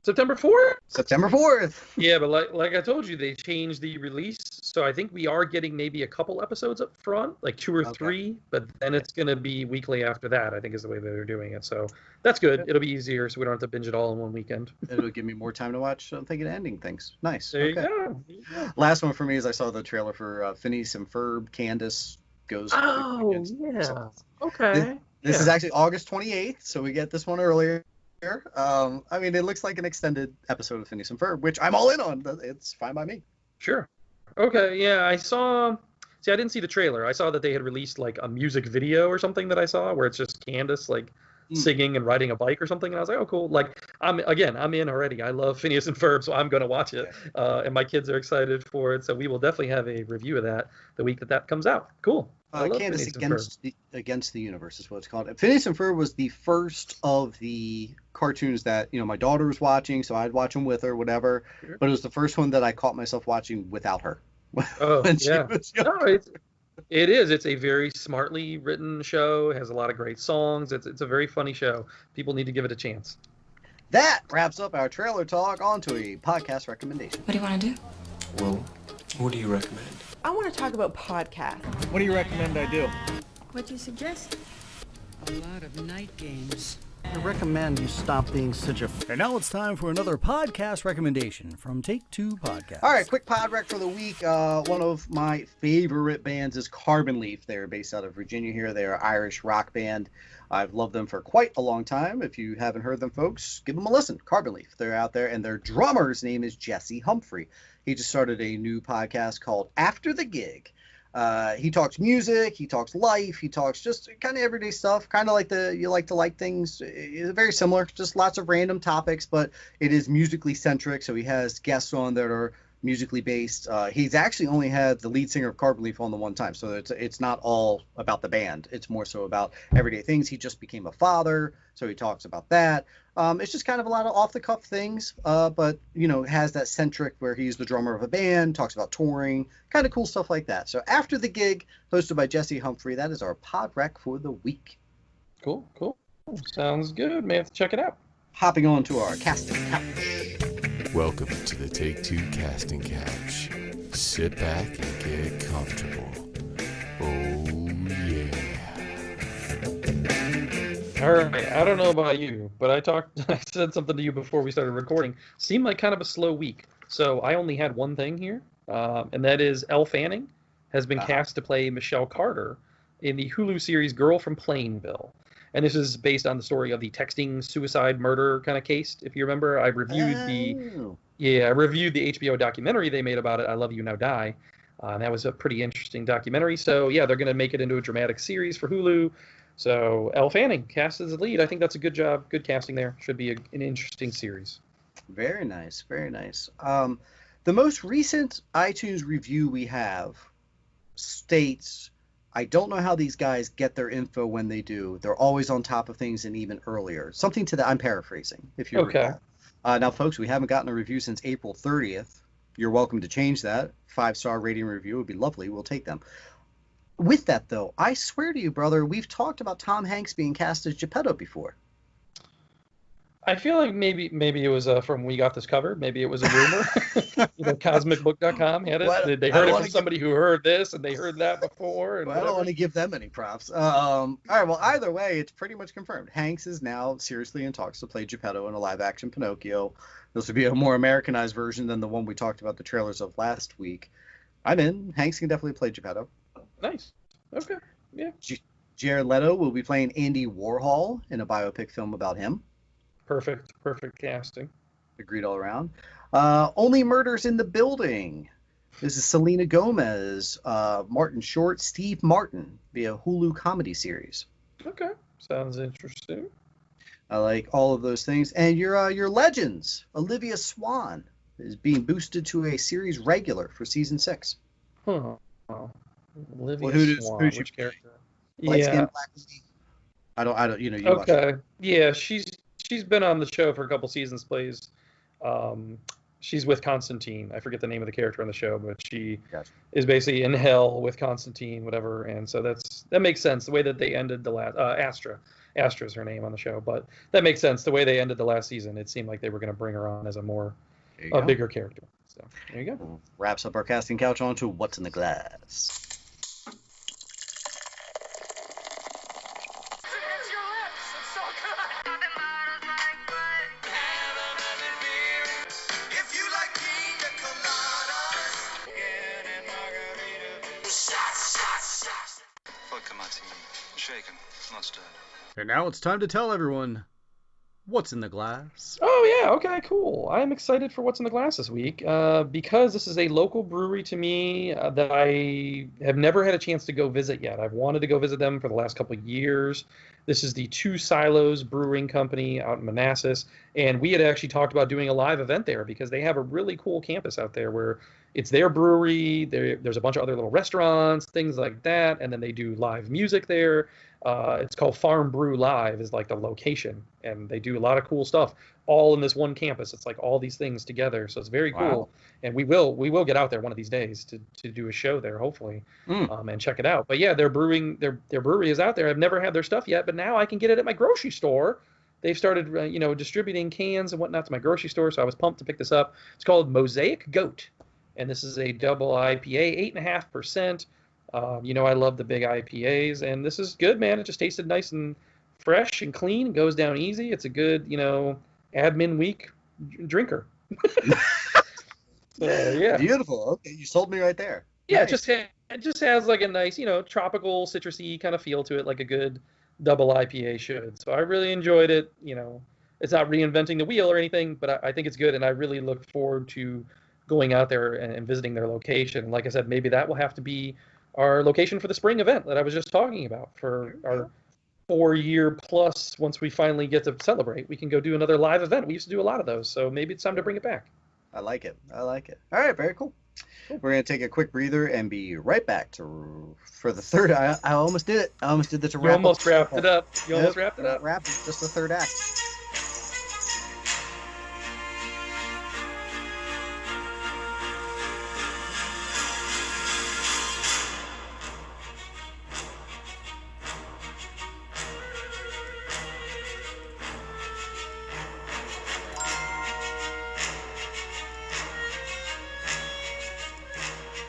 September 4th. September 4th. Yeah, but like I told you, they changed the release, so I think we are getting maybe a couple episodes up front, like 2 or Okay. 3, but then it's gonna be weekly after that. I think is the way that they're doing it. So that's good. It'll be easier, so we don't have to binge it all in one weekend. It'll give me more time to watch. I'm thinking ending things. Nice. There Okay. you go. There you go. Last one for me is I saw the trailer for Phineas and Ferb. Candace goes. Oh against- yeah. so Okay. This Yeah. is actually August 28th, so we get this one earlier. I mean, it looks like an extended episode of Phineas and Ferb, which I'm all in on. It's fine by me. Sure. Okay. Yeah, I saw. See, I didn't see the trailer. I saw that they had released like a music video or something that I saw where it's just Candace like singing and riding a bike or something, and I was like, oh, cool. Like I'm in already. I love Phineas and Ferb, so I'm gonna watch it. And my kids are excited for it, so we will definitely have a review of that the week that comes out. Cool. I love Candace Phineas and Ferb. against the universe is what it's called. Phineas and Ferb was the first of the cartoons that my daughter was watching, so I'd watch them with her, whatever. Sure. But it was the first one that I caught myself watching without her. Oh, when she yeah. was young. No, it is. It's a very smartly written show. It has a lot of great songs. It's a very funny show. People need to give it a chance. That wraps up our trailer talk. On to a podcast recommendation. What do you want to do? Well, what do you recommend? I want to talk about podcasts. What do you recommend I do? What do you suggest? A lot of night games. I recommend you stop being such a... And now it's time for another podcast recommendation from Take Two Podcast. All right, quick PodRec for the week. One of my favorite bands is Carbon Leaf. They're based out of Virginia here. They're an Irish rock band. I've loved them for quite a long time. If you haven't heard them, folks, give them a listen. Carbon Leaf. They're out there, and their drummer's name is Jesse Humphrey. He just started a new podcast called After the Gig. He talks music, he talks life, he talks just kind of everyday stuff, kind of like You Like to Like Things. It's very similar, just lots of random topics, but it is musically centric, so he has guests on that are musically based. He's actually only had the lead singer of Carbon Leaf on the one time, so it's not all about the band. It's more so about everyday things. He just became a father, so he talks about that. It's just kind of a lot of off-the-cuff things, but, has that centric where he's the drummer of a band, talks about touring, kind of cool stuff like that. So After the Gig, hosted by Jesse Humphrey, that is our PodRec for the week. Cool. Sounds good. May have to check it out. Hopping on to our casting couch. Welcome to the Take Two Casting Couch. Sit back and get comfortable. Oh, yeah. All right. I don't know about you, but I said something to you before we started recording. Seemed like kind of a slow week. So I only had one thing here, and that is Elle Fanning has been cast to play Michelle Carter in the Hulu series Girl from Plainville. And this is based on the story of the texting suicide murder kind of case. If you remember, I reviewed the HBO documentary they made about it, I Love You Now Die. That was a pretty interesting documentary. So yeah, they're going to make it into a dramatic series for Hulu. So Elle Fanning cast as the lead. I think that's a good job. Good casting there. Should be an interesting series. Very nice, very nice. The most recent iTunes review we have states, I don't know how these guys get their info when they do. They're always on top of things and even earlier. Something to that. I'm paraphrasing, if you recall. Now, folks, we haven't gotten a review since April 30th. You're welcome to change that. 5-star rating review would be lovely. We'll take them. With that, though, I swear to you, brother, we've talked about Tom Hanks being cast as Geppetto before. I feel like maybe it was from We Got This Covered. Maybe it was a rumor. CosmicBook.com had it. Well, They heard it from somebody who heard this, and they heard that before. And I don't want to give them any props. All right, well, either way, it's pretty much confirmed. Hanks is now seriously in talks to play Geppetto in a live-action Pinocchio. This would be a more Americanized version than the one we talked about the trailers of last week. I'm in. Hanks can definitely play Geppetto. Nice. Okay. Yeah. Jared Leto will be playing Andy Warhol in a biopic film about him. Perfect casting. Agreed all around. Only Murders in the Building. This is Selena Gomez, Martin Short, Steve Martin via Hulu comedy series. Okay. Sounds interesting. I like all of those things. And your Legends, Olivia Swan, is being boosted to a series regular for season 6. Huh. Olivia Swan, which she character? Light-skinned black lady. I don't. You watch it. Yeah, she's been on the show for a couple seasons. Plays She's with Constantine. I forget the name of the character on the show, but she Gotcha. is basically in hell with Constantine, whatever. And so that makes sense. The way that they ended the last Astra is her name on the show, but that makes sense. The way they ended the last season, it seemed like they were going to bring her on as a bigger character. So there you go. Wraps up our casting couch onto What's in the Glass. Shaken, not stirred. And now it's time to tell everyone what's in the glass. Oh yeah, okay, cool. I'm excited for what's in the glass this week because this is a local brewery to me that I have never had a chance to go visit yet. I've wanted to go visit them for the last couple of years. This is the Two Silos Brewing Company out in Manassas, and we had actually talked about doing a live event there because they have a really cool campus out there where it's their brewery. There's a bunch of other little restaurants, things like that, and then they do live music there. It's called Farm Brew Live is like the location, and they do a lot of cool stuff all in this one campus. It's like all these things together, so it's very cool. Wow. And we will get out there one of these days to do a show there, hopefully, and check it out. But yeah, their brewery is out there. I've never had their stuff yet, but now I can get it at my grocery store. They've started distributing cans and whatnot to my grocery store, so I was pumped to pick this up. It's called Mosaic Goat, and this is a double IPA, 8.5%. I love the big IPAs, and this is good, man. It just tasted nice and fresh and clean. It goes down easy. It's a good, admin week drinker. Yeah. Beautiful. Okay, you sold me right there. Yeah, Nice. it just has like a nice, tropical, citrusy kind of feel to it, like a good double IPA should. So I really enjoyed it. It's not reinventing the wheel or anything, but I think it's good, and I really look forward to going out there and visiting their location. And like I said, maybe that will have to be our location for the spring event that I was just talking about for our 4-year plus. Once we finally get to celebrate, we can go do another live event. We used to do a lot of those, so maybe it's time to bring it back. I like it. All right, very cool. We're going to take a quick breather and be right back for the third. I almost did it. I almost did this. You almost wrapped it up. Almost wrapped it up. Wrapped it. Just the third act.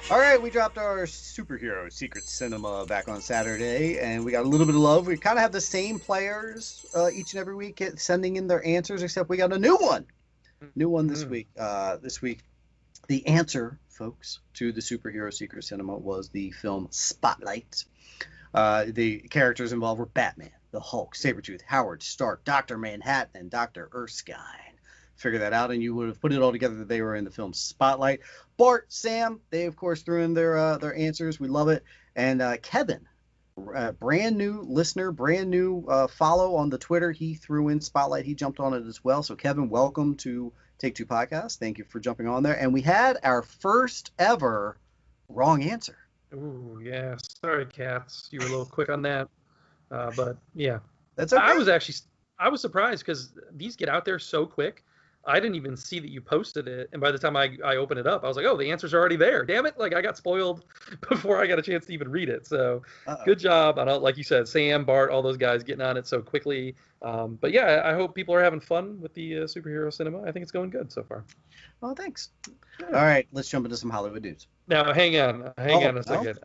All right, we dropped our superhero secret cinema back on Saturday, and we got a little bit of love. We kind of have the same players each and every week sending in their answers, except we got a new one. New one this week. This week, the answer, folks, to the superhero secret cinema was the film Spotlight. The characters involved were Batman, the Hulk, Sabretooth, Howard Stark, Dr. Manhattan, and Dr. Erskine. Figure that out, and you would have put it all together that they were in the film Spotlight. Bart, Sam, they of course threw in their answers. We love it. And Kevin, brand new listener, brand new follow on the Twitter. He threw in Spotlight. He jumped on it as well. So Kevin, welcome to Take Two Podcast. Thank you for jumping on there. And we had our first ever wrong answer. Ooh, yeah. Sorry, Cats. You were a little quick on that. But yeah. That's okay. I was surprised because these get out there so quick. I didn't even see that you posted it, and by the time I opened it up, I was like, oh, the answers are already there. Damn it. Like, I got spoiled before I got a chance to even read it. So Good job. I don't, like you said, Sam, Bart, all those guys getting on it so quickly. But yeah, I hope people are having fun with the superhero cinema. I think it's going good so far. Oh, thanks. Yeah. All right, let's jump into some Hollywood news. Now, hang on a second.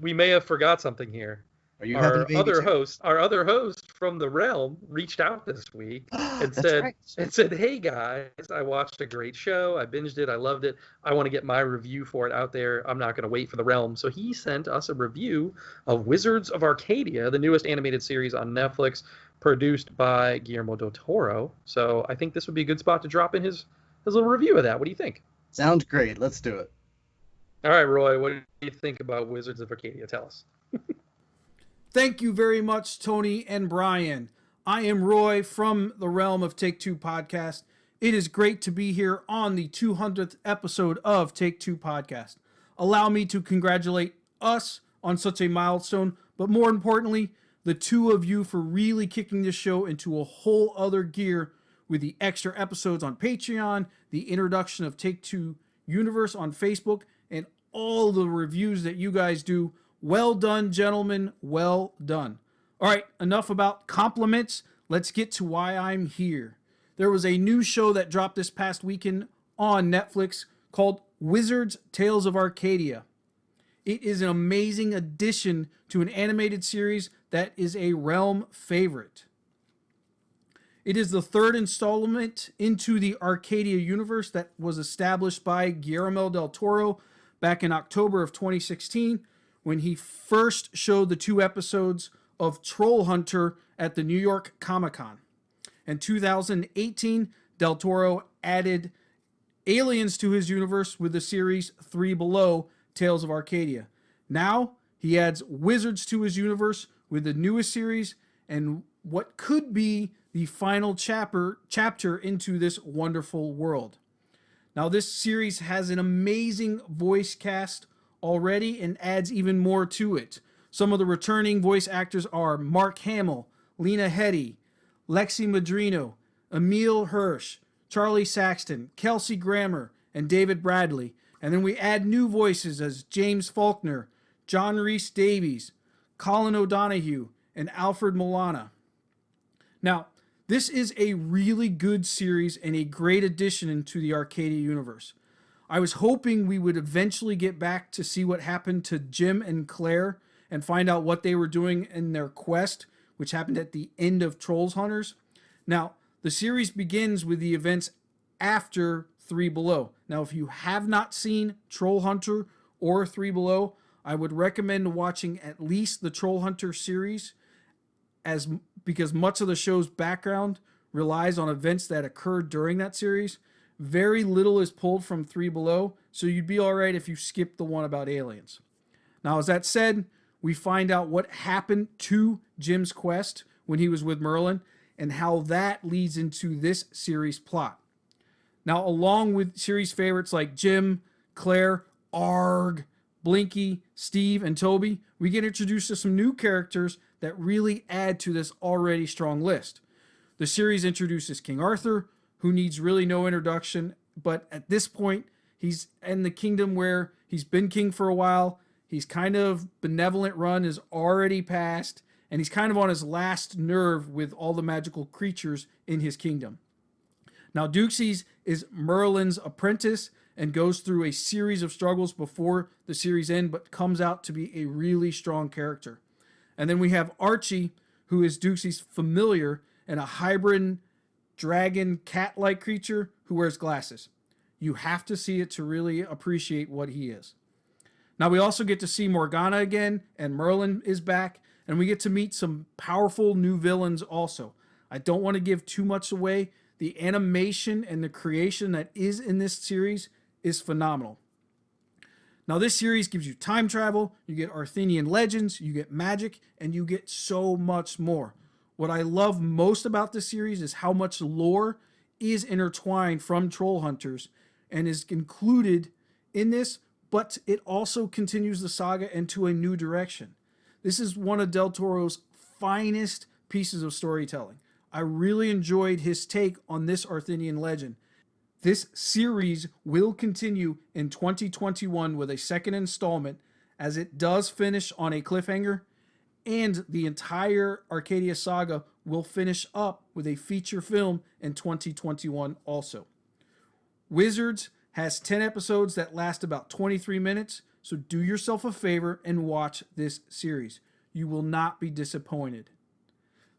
We may have forgot something here. Our other host from the realm reached out this week and said, "Hey guys, I watched a great show. I binged it. I loved it. I want to get my review for it out there. I'm not going to wait for the realm." So he sent us a review of Wizards of Arcadia, the newest animated series on Netflix, produced by Guillermo del Toro. So I think this would be a good spot to drop in his little review of that. What do you think? Sounds great. Let's do it. All right, Roy, what do you think about Wizards of Arcadia? Tell us. Thank you very much, Tony and Brian. I am Roy from the realm of Take Two Podcast. It is great to be here on the 200th episode of Take Two Podcast. Allow me to congratulate us on such a milestone, but more importantly, the two of you for really kicking this show into a whole other gear with the extra episodes on Patreon, the introduction of Take-Two Universe on Facebook, and all the reviews that you guys do. Well done, gentlemen. Well done. All right, enough about compliments. Let's get to why I'm here. There was a new show that dropped this past weekend on Netflix called Wizards Tales of Arcadia. It is an amazing addition to an animated series that is a Realm favorite. It is the third installment into the Arcadia universe that was established by Guillermo del Toro back in October of 2016 when he first showed the 2 episodes of Troll Hunter at the New York Comic-Con. In 2018, del Toro added aliens to his universe with the series 3 Below, Tales of Arcadia. Now, he adds wizards to his universe with the newest series and what could be the final chapter into this wonderful world. Now, this series has an amazing voice cast already and adds even more to it. Some of the returning voice actors are Mark Hamill, Lena Headey, Lexi Madrino, Emil Hirsch, Charlie Saxton, Kelsey Grammer, and David Bradley. And then we add new voices as James Faulkner, John Rhys Davies, Colin O'Donoghue, and Alfred Milana. Now, this is a really good series and a great addition into the Arcadia universe. I was hoping we would eventually get back to see what happened to Jim and Claire and find out what they were doing in their quest, which happened at the end of Trolls Hunters. Now, the series begins with the events after 3 Below. Now, if you have not seen Troll Hunter or 3 Below, I would recommend watching at least the Troll Hunter series because much of the show's background relies on events that occurred during that series. Very little is pulled from 3 Below, so you'd be all right if you skipped the one about aliens. Now, as that said, we find out what happened to Jim's quest when he was with Merlin and how that leads into this series plot. Now, along with series favorites like Jim, Claire, Arg, Blinky, Steve, and Toby, we get introduced to some new characters that really add to this already strong list. The series introduces King Arthur, who needs really no introduction, but at this point, he's in the kingdom where he's been king for a while. He's kind of benevolent run is already past, and he's kind of on his last nerve with all the magical creatures in his kingdom. Now, Deuxes is Merlin's apprentice and goes through a series of struggles before the series end, but comes out to be a really strong character. And then we have Archie, who is Deuxes' familiar and a hybrid dragon cat-like creature who wears glasses. You have to see it to really appreciate what he is. Now, we also get to see Morgana again, and Merlin is back, and we get to meet some powerful new villains also. I don't want to give too much away. The animation and the creation that is in this series is phenomenal. Now, this series gives you time travel, you get Arthenian legends, you get magic, and you get so much more. What I love most about this series is how much lore is intertwined from Troll Hunters and is included in this, but it also continues the saga into a new direction. This is one of Del Toro's finest pieces of storytelling. I really enjoyed his take on this Arthenian legend. This series will continue in 2021 with a second installment, as it does finish on a cliffhanger, and the entire Arcadia saga will finish up with a feature film in 2021 also. Wizards has 10 episodes that last about 23 minutes, so do yourself a favor and watch this series. You will not be disappointed.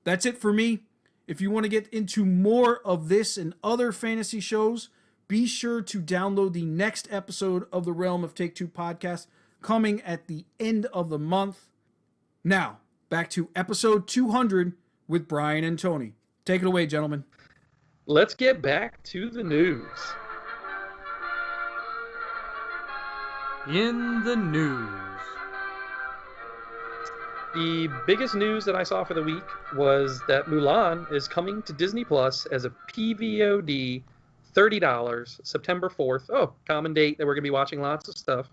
That's it for me. If you want to get into more of this and other fantasy shows, be sure to download the next episode of the Realm of Take-Two podcast coming at the end of the month. Now, back to episode 200 with Brian and Tony. Take it away, gentlemen. Let's get back to the news. In the news. The biggest news that I saw for the week was that Mulan is coming to Disney Plus as a PVOD, $30, September 4th. Oh, common date that we're going to be watching lots of stuff.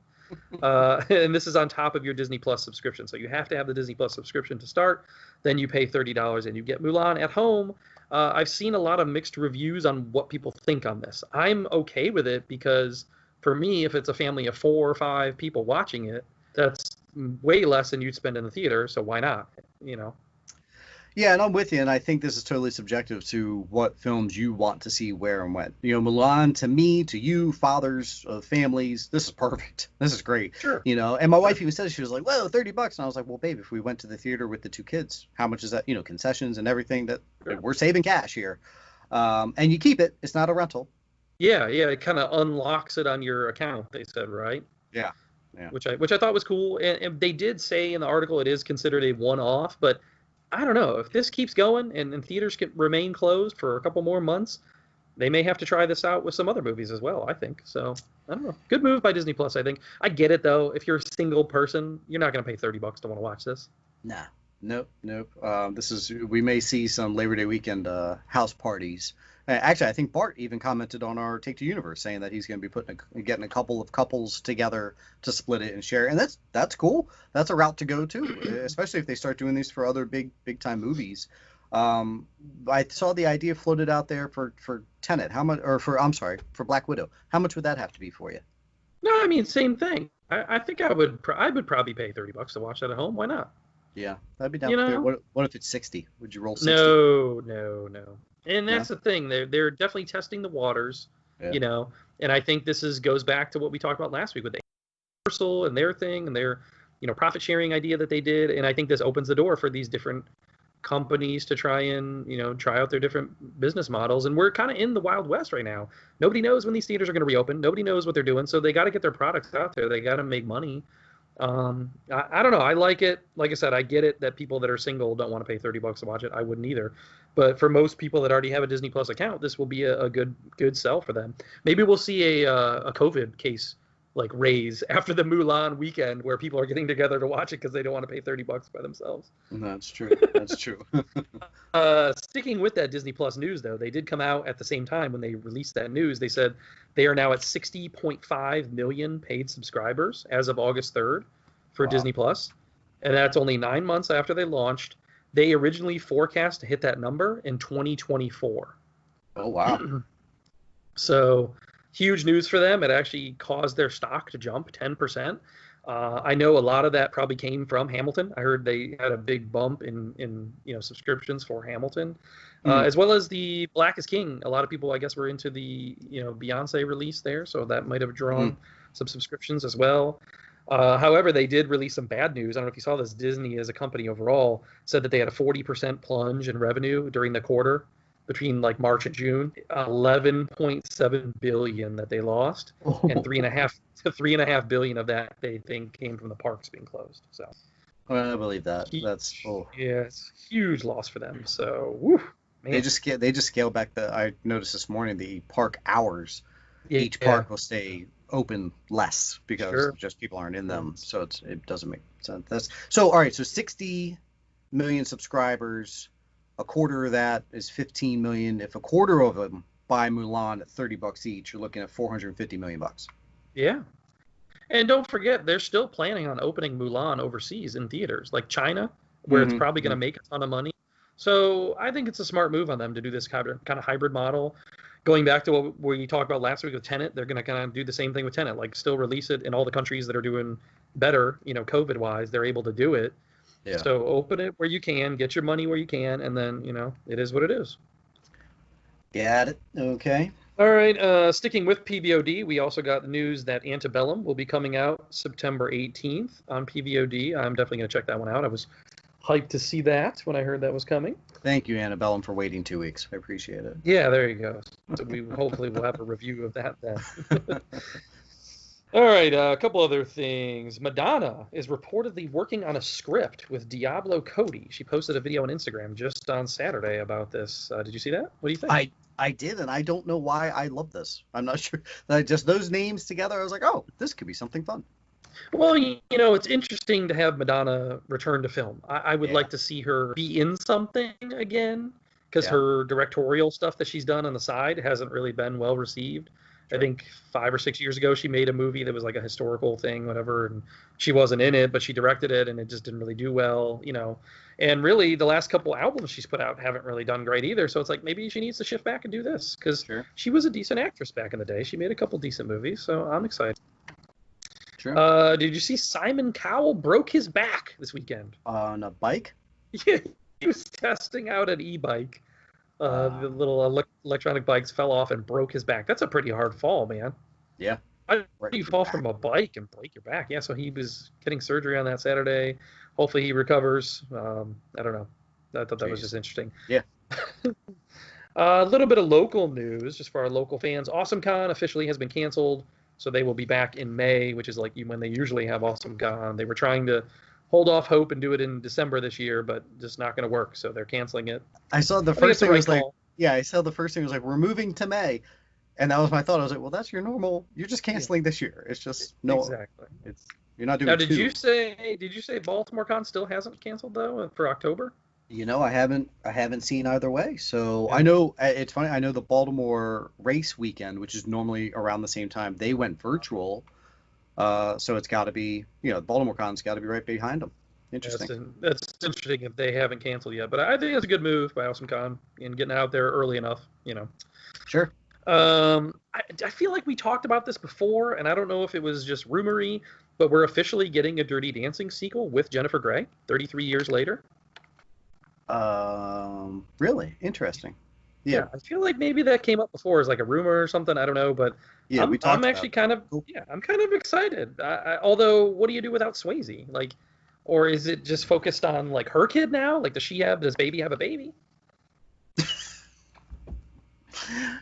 And this is on top of your Disney Plus subscription. So you have to have the Disney Plus subscription to start. Then you pay $30 and you get Mulan at home. I've seen a lot of mixed reviews on what people think on this. I'm okay with it because for me, if it's a family of 4 or 5 people watching it, that's way less than you'd spend in the theater. So why not? You know? Yeah, and I'm with you, and I think this is totally subjective to what films you want to see where and when. You know, Mulan, to me, to you, fathers of families, this is perfect. This is great. Sure. You know, and my wife even said, she was like, "Whoa, $30." And I was like, "Well, babe, if we went to the theater with the 2 kids, how much is that? You know, concessions and everything, that we're saving cash here." And you keep it. It's not a rental. Yeah, it kind of unlocks it on your account, they said, right? Yeah. Which I thought was cool. And they did say in the article it is considered a one-off, but I don't know. If this keeps going and theaters can remain closed for a couple more months, they may have to try this out with some other movies as well, I think. So, I don't know. Good move by Disney Plus, I think. I get it, though. If you're a single person, you're not going to pay $30 to want to watch this. Nah. Nope. We may see some Labor Day weekend house parties. Actually, I think Bart even commented on our Take Two Universe saying that he's going to be getting a couple of couples together to split it and share, and that's cool. That's a route to go to, especially if they start doing these for other big time movies. I saw the idea floated out there for Tenet. How much, or for Black Widow? How much would that have to be for you? No, I mean same thing. I think I would probably pay $30 to watch that at home. Why not? Yeah, that'd be down. You know? What if it's 60? Would you roll 60? No. And that's the thing. They're definitely testing the waters, you know. And I think this goes back to what we talked about last week with Universal and their thing and their, you know, profit sharing idea that they did. And I think this opens the door for these different companies to try out their different business models. And we're kind of in the Wild West right now. Nobody knows when these theaters are going to reopen. Nobody knows what they're doing. So they got to get their products out there. They got to make money. I don't know. I like it. Like I said, I get it that people that are single don't want to pay $30 to watch it. I wouldn't either. But for most people that already have a Disney Plus account, this will be a good sell for them. Maybe we'll see a COVID case like raise after the Mulan weekend where people are getting together to watch it because they don't want to pay $30 by themselves. That's true. That's true. Sticking with that Disney Plus news, though, they did come out at the same time when they released that news. They said they are now at 60.5 million paid subscribers as of August 3rd for Disney Plus, and that's only 9 months after they launched. They originally forecast to hit that number in 2024. Oh, wow. So huge news for them. It actually caused their stock to jump 10%. I know a lot of that probably came from Hamilton. I heard they had a big bump in subscriptions for Hamilton, as well as the Black is King. A lot of people, I guess, were into the Beyonce release there, so that might have drawn some subscriptions as well. However, they did release some bad news. I don't know if you saw this. Disney, as a company overall, said that they had a 40% plunge in revenue during the quarter between like March and June. 11.7 billion that they lost, and 3.5 billion of that they think came from the parks being closed. So, I believe that. It's a huge loss for them. So, whew, man. They just scaled back I noticed this morning the park hours. Each park will stay open less because just people aren't in them, so it doesn't make sense. So all right, so 60 million subscribers, a quarter of that is 15 million. If a quarter of them buy Mulan at $30 each, you're looking at $450 million. Yeah, and don't forget they're still planning on opening Mulan overseas in theaters like China, where it's probably going to make a ton of money. So I think it's a smart move on them to do this kind of hybrid model. Going back to what we talked about last week with Tenet, they're going to kind of do the same thing with Tenet, like still release it in all the countries that are doing better, COVID-wise, they're able to do it. Yeah. So open it where you can, get your money where you can, and then, it is what it is. Got it. Okay. All right. Sticking with PVOD, we also got the news that Antebellum will be coming out September 18th on PVOD. I'm definitely going to check that one out. I was hyped to see that when I heard that was coming. Thank you, Antebellum, for waiting 2 weeks. I appreciate it. Yeah, there you go. So we hopefully will have a review of that then. All right, a couple other things. Madonna is reportedly working on a script with Diablo Cody. She posted a video on Instagram just on Saturday about this. Did you see that? What do you think? I did, and I don't know why I love this. I'm not sure. Just those names together, I was like, oh, this could be something fun. Well, it's interesting to have Madonna return to film. I would like to see her be in something again, because her directorial stuff that she's done on the side hasn't really been well received. I think 5 or 6 years ago, she made a movie that was like a historical thing, whatever, and she wasn't in it, but she directed it, and it just didn't really do well, And really, the last couple albums she's put out haven't really done great either. So it's like maybe she needs to shift back and do this because she was a decent actress back in the day. She made a couple decent movies, so I'm excited. Sure. Did you see Simon Cowell broke his back this weekend? On a bike? Yeah, he was testing out an e-bike. The little electronic bikes fell off and broke his back. That's a pretty hard fall, man. Yeah. How do you fall from a bike and break your back? Yeah, so he was getting surgery on that Saturday. Hopefully he recovers. I don't know. I thought that was just interesting. Yeah. A little bit of local news, just for our local fans. AwesomeCon officially has been canceled, so they will be back in May, which is like when they usually have AwesomeCon. They were trying to hold off hope and do it in December this year, but just not going to work, so they're canceling it. I saw the first thing was like, we're moving to May. And that was my thought. I was like, well, that's your normal. You're just canceling this year. It's just exactly. You're not doing. Now, did you say BaltimoreCon still hasn't canceled though for October? I haven't seen either way. So I know it's funny. I know the Baltimore race weekend, which is normally around the same time, they went virtual. So it's got to be, BaltimoreCon's got to be right behind them. Interesting. That's interesting if they haven't canceled yet, but I think it's a good move by AwesomeCon and getting out there early enough. Sure. I feel like we talked about this before, and I don't know if it was just rumory, but we're officially getting a Dirty Dancing sequel with Jennifer Grey 33 years later. Really interesting. Yeah, I feel like maybe that came up before as like a rumor or something. I don't know, but I'm actually kind of excited. Although, what do you do without Swayze? Like, or is it just focused on like her kid now? Like, does baby have a baby?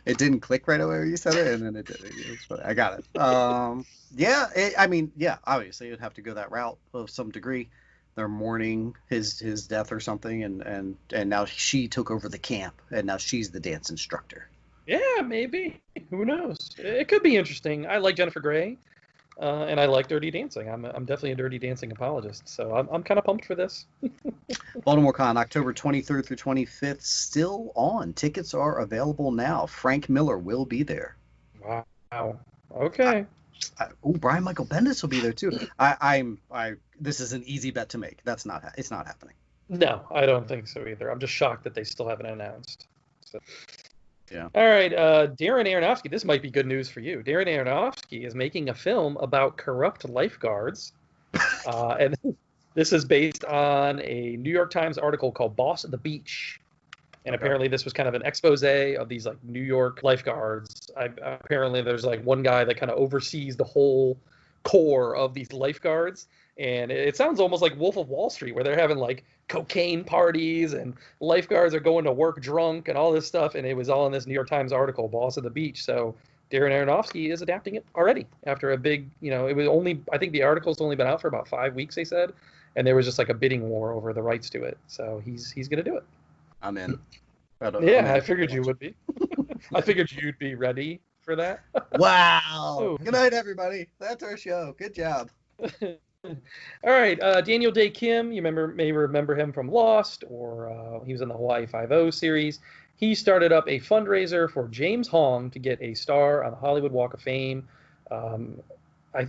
It didn't click right away when you said it, and then it did. I got it. Obviously it'd have to go that route of some degree. They're mourning his death or something, and now she took over the camp, and now she's the dance instructor. Yeah, maybe. Who knows? It could be interesting. I like Jennifer Grey, and I like Dirty Dancing. I'm definitely a Dirty Dancing apologist, so I'm kind of pumped for this. BaltimoreCon, October 23rd through 25th, still on. Tickets are available now. Frank Miller will be there. Wow. Okay. Brian Michael Bendis will be there too. This is an easy bet to make. It's not happening. No, I don't think so either. I'm just shocked that they still haven't announced. So. Yeah. All right, Darren Aronofsky. This might be good news for you. Darren Aronofsky is making a film about corrupt lifeguards, and this is based on a New York Times article called "Boss at the Beach." And apparently this was kind of an expose of these like New York lifeguards. Apparently there's like one guy that kind of oversees the whole core of these lifeguards. And it sounds almost like Wolf of Wall Street, where they're having like cocaine parties and lifeguards are going to work drunk and all this stuff. And it was all in this New York Times article, Boss of the Beach. So Darren Aronofsky is adapting it already after a big, it was only, I think the article's only been out for about 5 weeks, they said. And there was just like a bidding war over the rights to it. So he's going to do it. I'm in. I figured you would be. I figured you'd be ready for that. Wow. Good night, everybody. That's our show. Good job. All right. Daniel Day Kim, you may remember him from Lost, or he was in the Hawaii Five-0 series. He started up a fundraiser for James Hong to get a star on the Hollywood Walk of Fame. I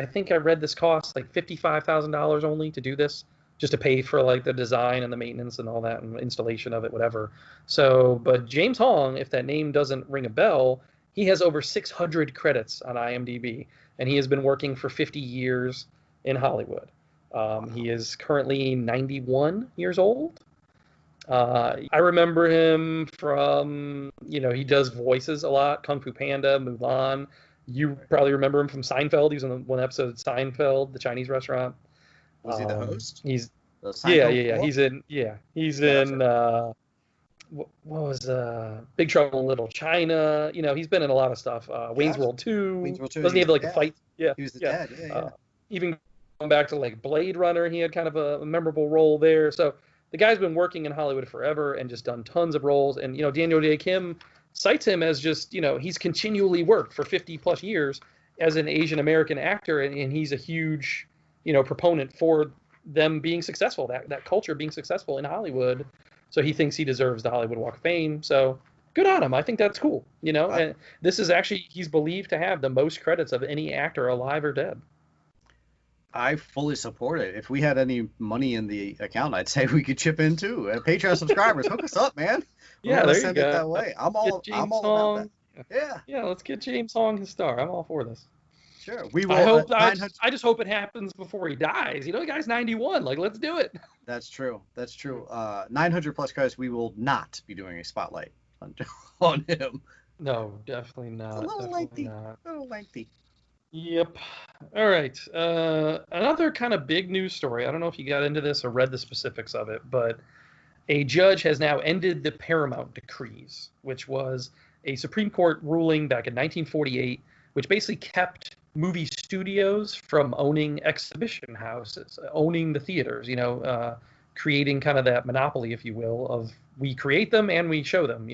think I read this cost like $55,000 only to do this, just to pay for like the design and the maintenance and all that and installation of it, whatever. So, but James Hong, if that name doesn't ring a bell, he has over 600 credits on IMDb, and he has been working for 50 years in Hollywood. He is currently 91 years old. I remember him from, he does voices a lot, Kung Fu Panda, Mulan. You probably remember him from Seinfeld. He was in one episode of Seinfeld, the Chinese restaurant. Was he the host? He's in what was Big Trouble in Little China. He's been in a lot of stuff. Wayne's World 2. Doesn't he have like a fight? Yeah. He was the dad. Yeah. Even going back to like Blade Runner, he had kind of a memorable role there. So the guy's been working in Hollywood forever and just done tons of roles. And Daniel Day Kim cites him as just he's continually worked for 50 plus years as an Asian American actor, and he's a huge proponent for them being successful, that culture being successful in Hollywood. So he thinks he deserves the Hollywood Walk of Fame. So good on him. I think that's cool. And this is actually, he's believed to have the most credits of any actor alive or dead. I fully support it. If we had any money in the account, I'd say we could chip in too. Patreon subscribers, hook us up, man. Yeah, there you send go. it that way. I'm all about that. Yeah. Yeah, let's get James Hong his star. I'm all for this. Sure. We will. I just hope it happens before he dies. The guy's 91. Like, let's do it. That's true. 900 plus credits. We will not be doing a spotlight on him. No, definitely not. It's a little lengthy. Yep. All right. Another kind of big news story. I don't know if you got into this or read the specifics of it, but a judge has now ended the Paramount decrees, which was a Supreme Court ruling back in 1948, which basically kept movie studios from owning exhibition houses, owning the theaters, creating kind of that monopoly, if you will, of we create them and we show them,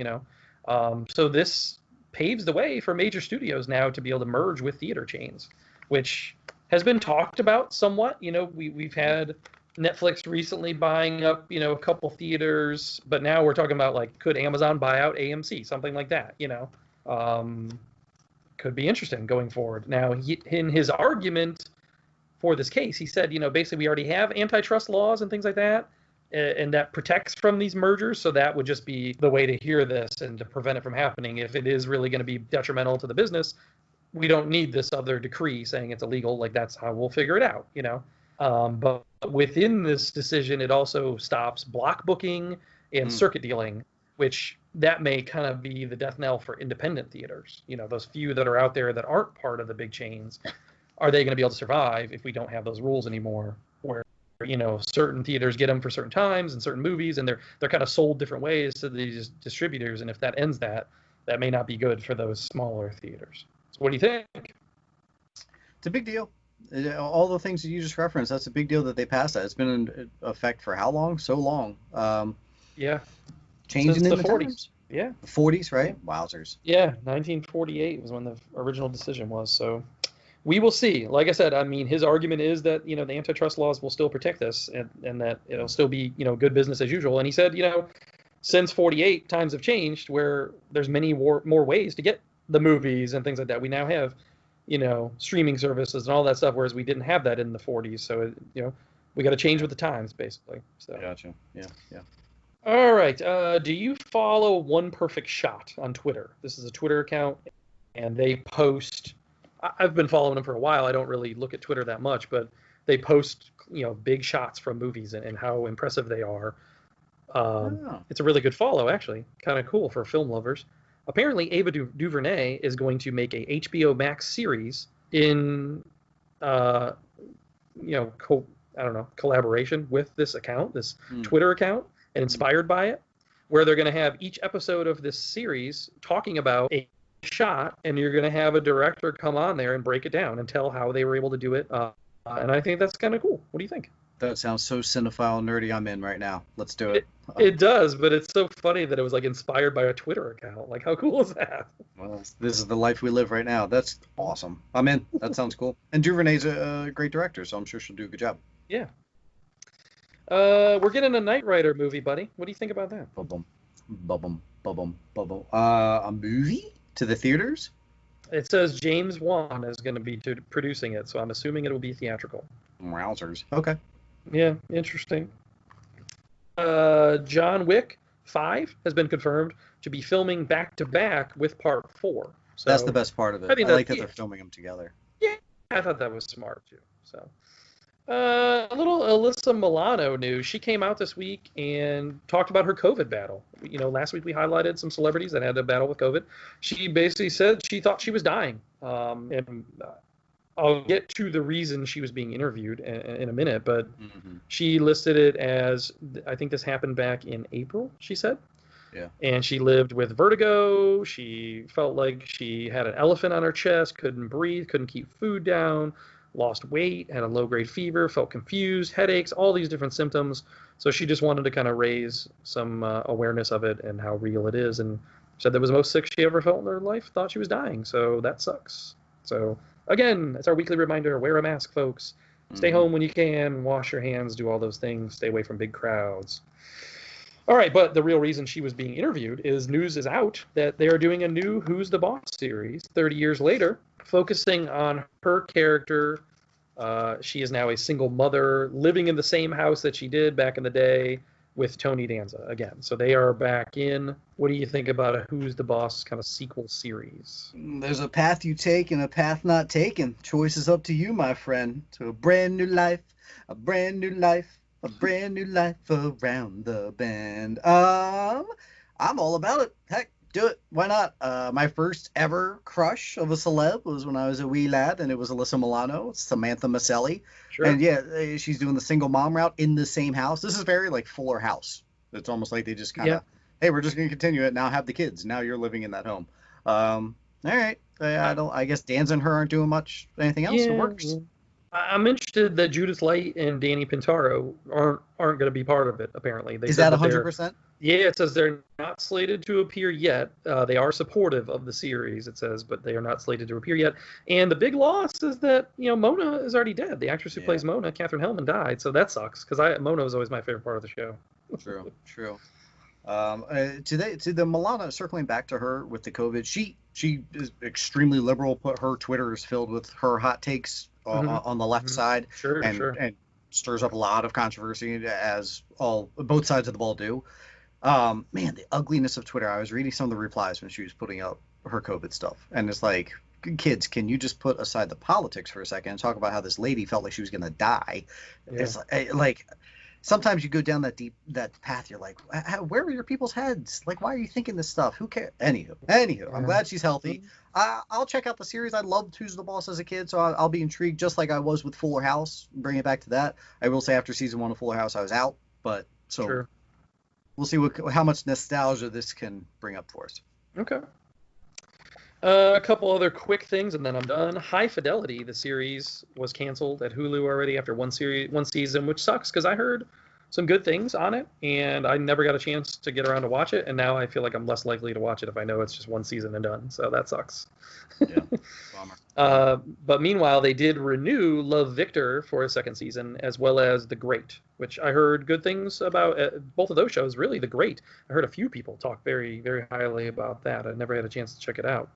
So this paves the way for major studios now to be able to merge with theater chains, which has been talked about somewhat. We've had Netflix recently buying up, a couple theaters, but now we're talking about, like, could Amazon buy out AMC, something like that, could be interesting going forward. Now, in his argument for this case, he said, basically we already have antitrust laws and things like that, and that protects from these mergers, so that would just be the way to hear this and to prevent it from happening. If it is really going to be detrimental to the business, we don't need this other decree saying it's illegal. Like, that's how we'll figure it out, But within this decision, it also stops block booking and circuit dealing, which that may kind of be the death knell for independent theaters. Those few that are out there that aren't part of the big chains, are they going to be able to survive if we don't have those rules anymore? Where certain theaters get them for certain times and certain movies, and they're kind of sold different ways to these distributors. And if that ends that may not be good for those smaller theaters. So what do you think? It's a big deal. All the things that you just referenced, that's a big deal that they passed that. It's been in effect for how long? So long. Yeah. Changing Since in the the 40s. times. Yeah. The 40s, right? Wowzers. Yeah, 1948 was when the original decision was. So we will see. Like I said, his argument is that, the antitrust laws will still protect this and that it'll still be, good business as usual. And he said, since 48, times have changed where there's many more ways to get the movies and things like that. We now have, streaming services and all that stuff, whereas we didn't have that in the 40s. So, we got to change with the times, basically. So. Gotcha. Yeah. All right. Do you follow One Perfect Shot on Twitter? This is a Twitter account, and they post. I've been following them for a while. I don't really look at Twitter that much, but they post, big shots from movies and how impressive they are. It's a really good follow, actually. Kind of cool for film lovers. Apparently, Ava DuVernay is going to make a HBO Max series in, collaboration with this account, this Twitter account, and inspired by it, where they're going to have each episode of this series talking about a shot, and you're going to have a director come on there and break it down and tell how they were able to do it. And I think that's kind of cool. What do you think? That sounds so cinephile nerdy. I'm in right now. Let's do it. It does, but it's so funny that it was like inspired by a Twitter account. Like, how cool is that? Well, this is the life we live right now. That's awesome. I'm in. That sounds cool. And DuVernay's a great director, so I'm sure she'll do a good job. Yeah. We're getting a Knight Rider movie, buddy. What do you think about that? A movie to the theaters? It says James Wan is going to be producing it, so I'm assuming it'll be theatrical. Wowzers. Okay. Yeah, interesting. John Wick 5 has been confirmed to be filming back-to-back with Part 4. So that's the best part of it. I like that they're filming them together. Yeah, I thought that was smart, too. So, a little Alyssa Milano news. She came out this week and talked about her COVID battle. Last week we highlighted some celebrities that had a battle with COVID. She basically said she thought she was dying. And I'll get to the reason she was being interviewed in a minute, but she listed it as, I think this happened back in April, she said. Yeah. And she lived with vertigo. She felt like she had an elephant on her chest, couldn't breathe, couldn't keep food down, lost weight, had a low-grade fever, felt confused, headaches, all these different symptoms. So she just wanted to kind of raise some awareness of it and how real it is. And said that was the most sick she ever felt in her life, thought she was dying. So that sucks. So again, it's our weekly reminder, wear a mask, folks. Stay home when you can, wash your hands, do all those things, stay away from big crowds. All right, but the real reason she was being interviewed is news is out that they are doing a new Who's the Boss series 30 years later, focusing on her character. She is now a single mother living in the same house that she did back in the day with Tony Danza again. So they are back in. What do you think about a Who's the Boss kind of sequel series? There's a path you take and a path not taken. Choice is up to you, my friend. To a brand new life, a brand new life. A brand new life around the bend. I'm all about it. Heck, do it. Why not? My first ever crush of a celeb was when I was a wee lad, and it was Alyssa Milano, Samantha Maselli. Sure. And yeah, she's doing the single mom route in the same house. This is very like Fuller House. It's almost like they just kind of, hey, we're just going to continue it. Now have the kids. Now you're living in that home. All right. I guess Danza and her aren't doing much. Anything else? It works. I'm interested that Judith Light and Danny Pintaro aren't going to be part of it. Apparently, is that 100%? Yeah, it says they're not slated to appear yet. They are supportive of the series, it says, but they are not slated to appear yet. And the big loss is that Mona is already dead. The actress who plays Mona, Katherine Hellman, died, so that sucks because Mona was always my favorite part of the show. True. To the Milana, circling back to her with the COVID, she is extremely liberal. Her Twitter is filled with her hot takes on the left side, and stirs up a lot of controversy, as both sides of the ball do. Man, the ugliness of Twitter. I was reading some of the replies when she was putting up her COVID stuff, and it's like, kids, can you just put aside the politics for a second and talk about how this lady felt like she was going to die? Yeah. It's like sometimes you go down that path. You're like, where are your people's heads? Like, why are you thinking this stuff? Who cares? Anywho, I'm glad she's healthy. I'll check out the series. I loved Who's the Boss as a kid, so I'll be intrigued, just like I was with Fuller House. Bring it back to that. I will say after season 1 of Fuller House, I was out, but we'll see how much nostalgia this can bring up for us. Okay. A couple other quick things, and then I'm done. High Fidelity, the series, was canceled at Hulu already after one season, which sucks because I heard some good things on it, and I never got a chance to get around to watch it, and now I feel like I'm less likely to watch it if I know it's just one season and done, so that sucks. Yeah, bummer. But meanwhile, they did renew Love Victor for a second season, as well as The Great, which I heard good things about. Both of those shows, really. The Great, I heard a few people talk very, very highly about that. I never had a chance to check it out.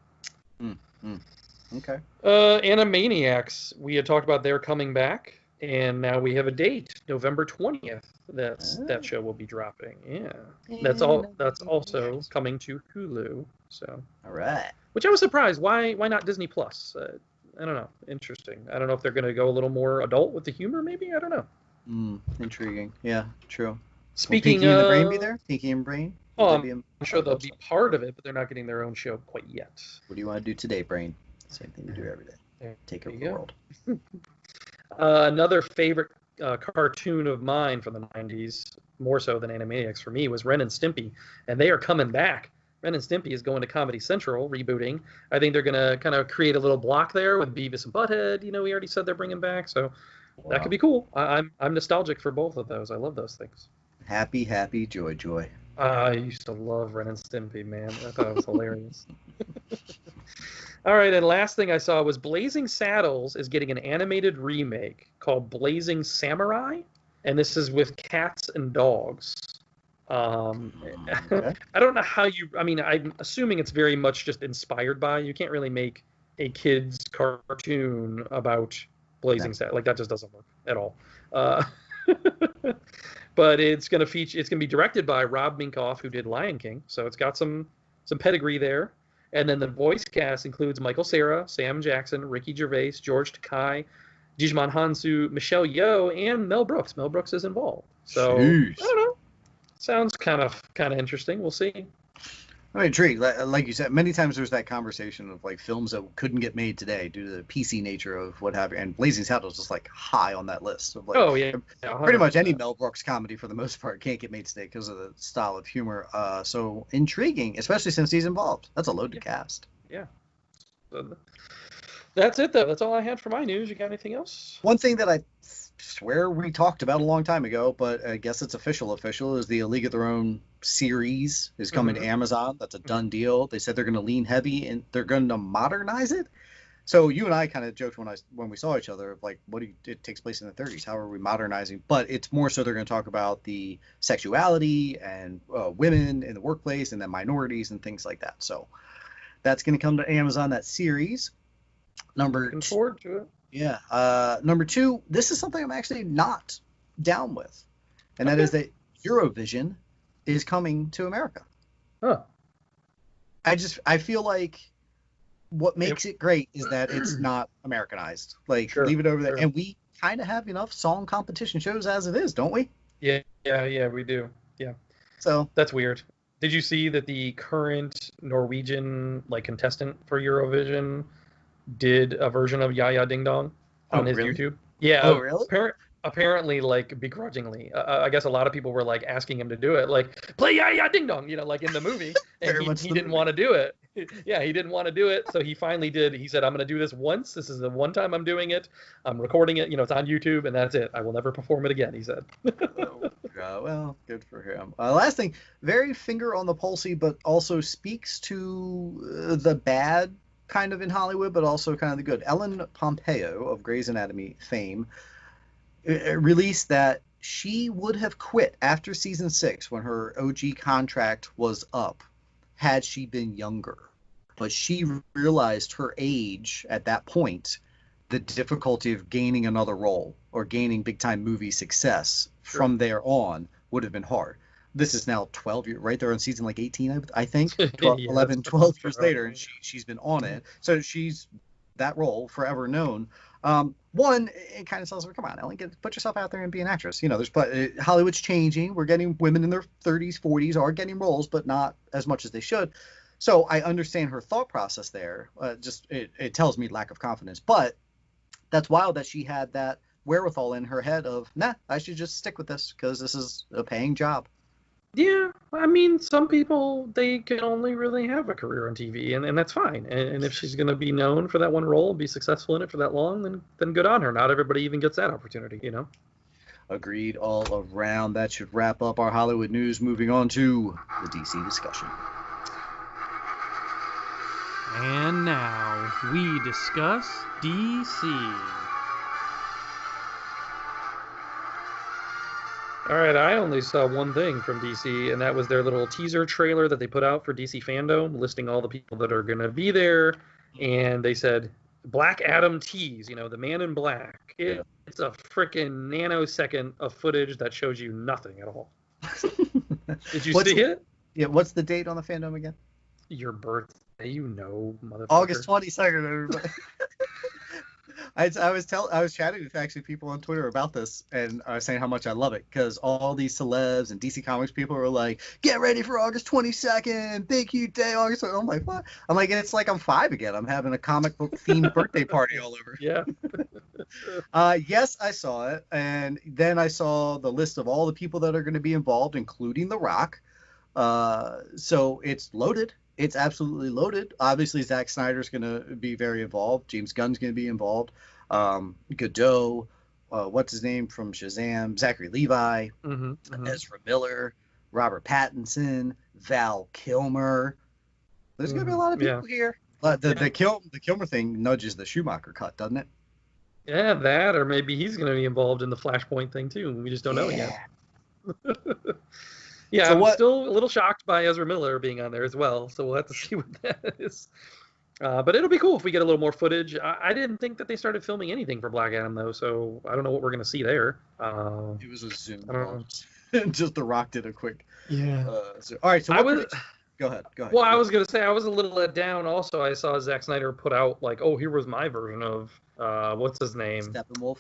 Okay. Animaniacs, we had talked about their coming back, and now we have a date, November 20th. That show will be dropping. Yeah, that's also coming to Hulu. So. All right. Which I was surprised. Why not Disney Plus? I don't know. Interesting. I don't know if they're going to go a little more adult with the humor. Maybe, I don't know. Intriguing. Yeah. True. Speaking Pinky and the Brain be there? Pinky and Brain. I'm sure they'll be part of it, but they're not getting their own show quite yet. What do you want to do today, Brain? Same thing you do every day. Take over the world. Another favorite cartoon of mine from the 90s, more so than Animaniacs for me, was Ren and Stimpy, and they are coming back. Ren and Stimpy is going to Comedy Central, rebooting. I think they're going to kind of create a little block there with Beavis and Butthead. We already said they're bringing back, so that could be cool. I'm nostalgic for both of those. I love those things. Happy, joy. I used to love Ren and Stimpy, man. I thought it was hilarious. All right, and last thing I saw was Blazing Saddles is getting an animated remake called Blazing Samurai, and this is with cats and dogs. I don't know how I'm assuming it's very much just inspired by. You can't really make a kid's cartoon about Blazing Saddles. Like, that just doesn't work at all. But it's gonna be directed by Rob Minkoff, who did Lion King, so it's got some pedigree there. And then the voice cast includes Michael Cera, Sam Jackson, Ricky Gervais, George Takei, Digimon Hansu, Michelle Yeoh, and Mel Brooks. Mel Brooks is involved. So I don't know. Sounds kind of interesting. We'll see. I'm intrigued. Like you said, many times there's that conversation of like films that couldn't get made today due to the PC nature of what have you. And Blazing Saddles is like high on that list of like. Oh yeah. Pretty much any Mel Brooks comedy for the most part can't get made today because of the style of humor. So intriguing, especially since he's involved. That's a loaded cast. Yeah. That's it though. That's all I had for my news. You got anything else? One thing that I swear we talked about a long time ago, but I guess it's official, is the A League of Their Own series is coming to Amazon. That's a done deal. They said they're going to lean heavy and they're going to modernize it. So you and I kind of joked when we saw each other, like, it takes place in the 30s. How are we modernizing? But it's more so they're going to talk about the sexuality and women in the workplace, and then minorities and things like that. So that's going to come to Amazon, that series. Looking forward to it. Yeah. Number 2, this is something I'm actually not down with, and that is that Eurovision is coming to America. Huh. I feel like what makes it great is that it's not Americanized. Like, leave it over there. And we kind of have enough song competition shows as it is, don't we? Yeah, we do. Yeah. So that's weird. Did you see that the current Norwegian contestant for Eurovision did a version of Ya Ya Ding Dong on his YouTube? Yeah. Oh, really? Apparently, begrudgingly. I guess a lot of people were asking him to do it, play Ya Ya Ding Dong, in the movie, and he didn't want to do it. Yeah, he didn't want to do it, so he finally did. He said, "I'm going to do this once. This is the one time I'm doing it. I'm recording it. It's on YouTube, and that's it. I will never perform it again," he said. Well, good for him. Last thing, very finger on the pulsey, but also speaks to the bad kind of in Hollywood, but also kind of the good. Ellen Pompeo of Grey's Anatomy fame released that she would have quit after season 6 when her OG contract was up had she been younger. But she realized her age at that point, the difficulty of gaining another role or gaining big time movie success from there on would have been hard. This is now 12 years, right there on season 18, I think, 11, 12 years later, and she's been on it. So she's that role forever known. One, it kind of tells her, come on, Ellen, put yourself out there and be an actress. Hollywood's changing. We're getting women in their 30s, 40s are getting roles, but not as much as they should. So I understand her thought process there. It tells me lack of confidence. But that's wild that she had that wherewithal in her head of, nah, I should just stick with this because this is a paying job. Yeah, I mean, some people, they can only really have a career on TV, and that's fine. And if she's going to be known for that one role, be successful in it for that long, then good on her. Not everybody even gets that opportunity, Agreed all around. That should wrap up our Hollywood news. Moving on to the DC discussion. And now we discuss DC. All right, I only saw one thing from DC, and that was their little teaser trailer that they put out for DC Fandom, listing all the people that are going to be there. And they said, Black Adam tease, the Man in Black. It's a freaking nanosecond of footage that shows you nothing at all. Did you see it? Yeah, what's the date on the fandom again? Your birthday, motherfucker. August 22nd, everybody. I was chatting with actually people on Twitter about this, and I was saying how much I love it because all these celebs and DC Comics people were like, "Get ready for August 22nd, thank you day August." I'm like, what? I'm like, it's like I'm 5 again. I'm having a comic book themed birthday party all over. Yeah. Yes, I saw it, and then I saw the list of all the people that are going to be involved, including The Rock. So it's loaded. It's absolutely loaded. Obviously, Zack Snyder's going to be very involved. James Gunn's going to be involved. Godot, what's his name from Shazam? Zachary Levi, Ezra Miller, Robert Pattinson, Val Kilmer. There's going to be a lot of people here. The Kilmer thing nudges the Schumacher cut, doesn't it? Yeah, that, or maybe he's going to be involved in the Flashpoint thing too. We just don't know yet. Yeah, so I'm still a little shocked by Ezra Miller being on there as well, so we'll have to see what that is. But it'll be cool if we get a little more footage. I didn't think that they started filming anything for Black Adam, though, so I don't know what we're going to see there. It was a Zoom. I don't know. Just The Rock did a quick... Yeah. All right, so Go ahead. Well, I was going to say, I was a little let down also. I saw Zack Snyder put out, here was my version of, what's his name? Steppenwolf?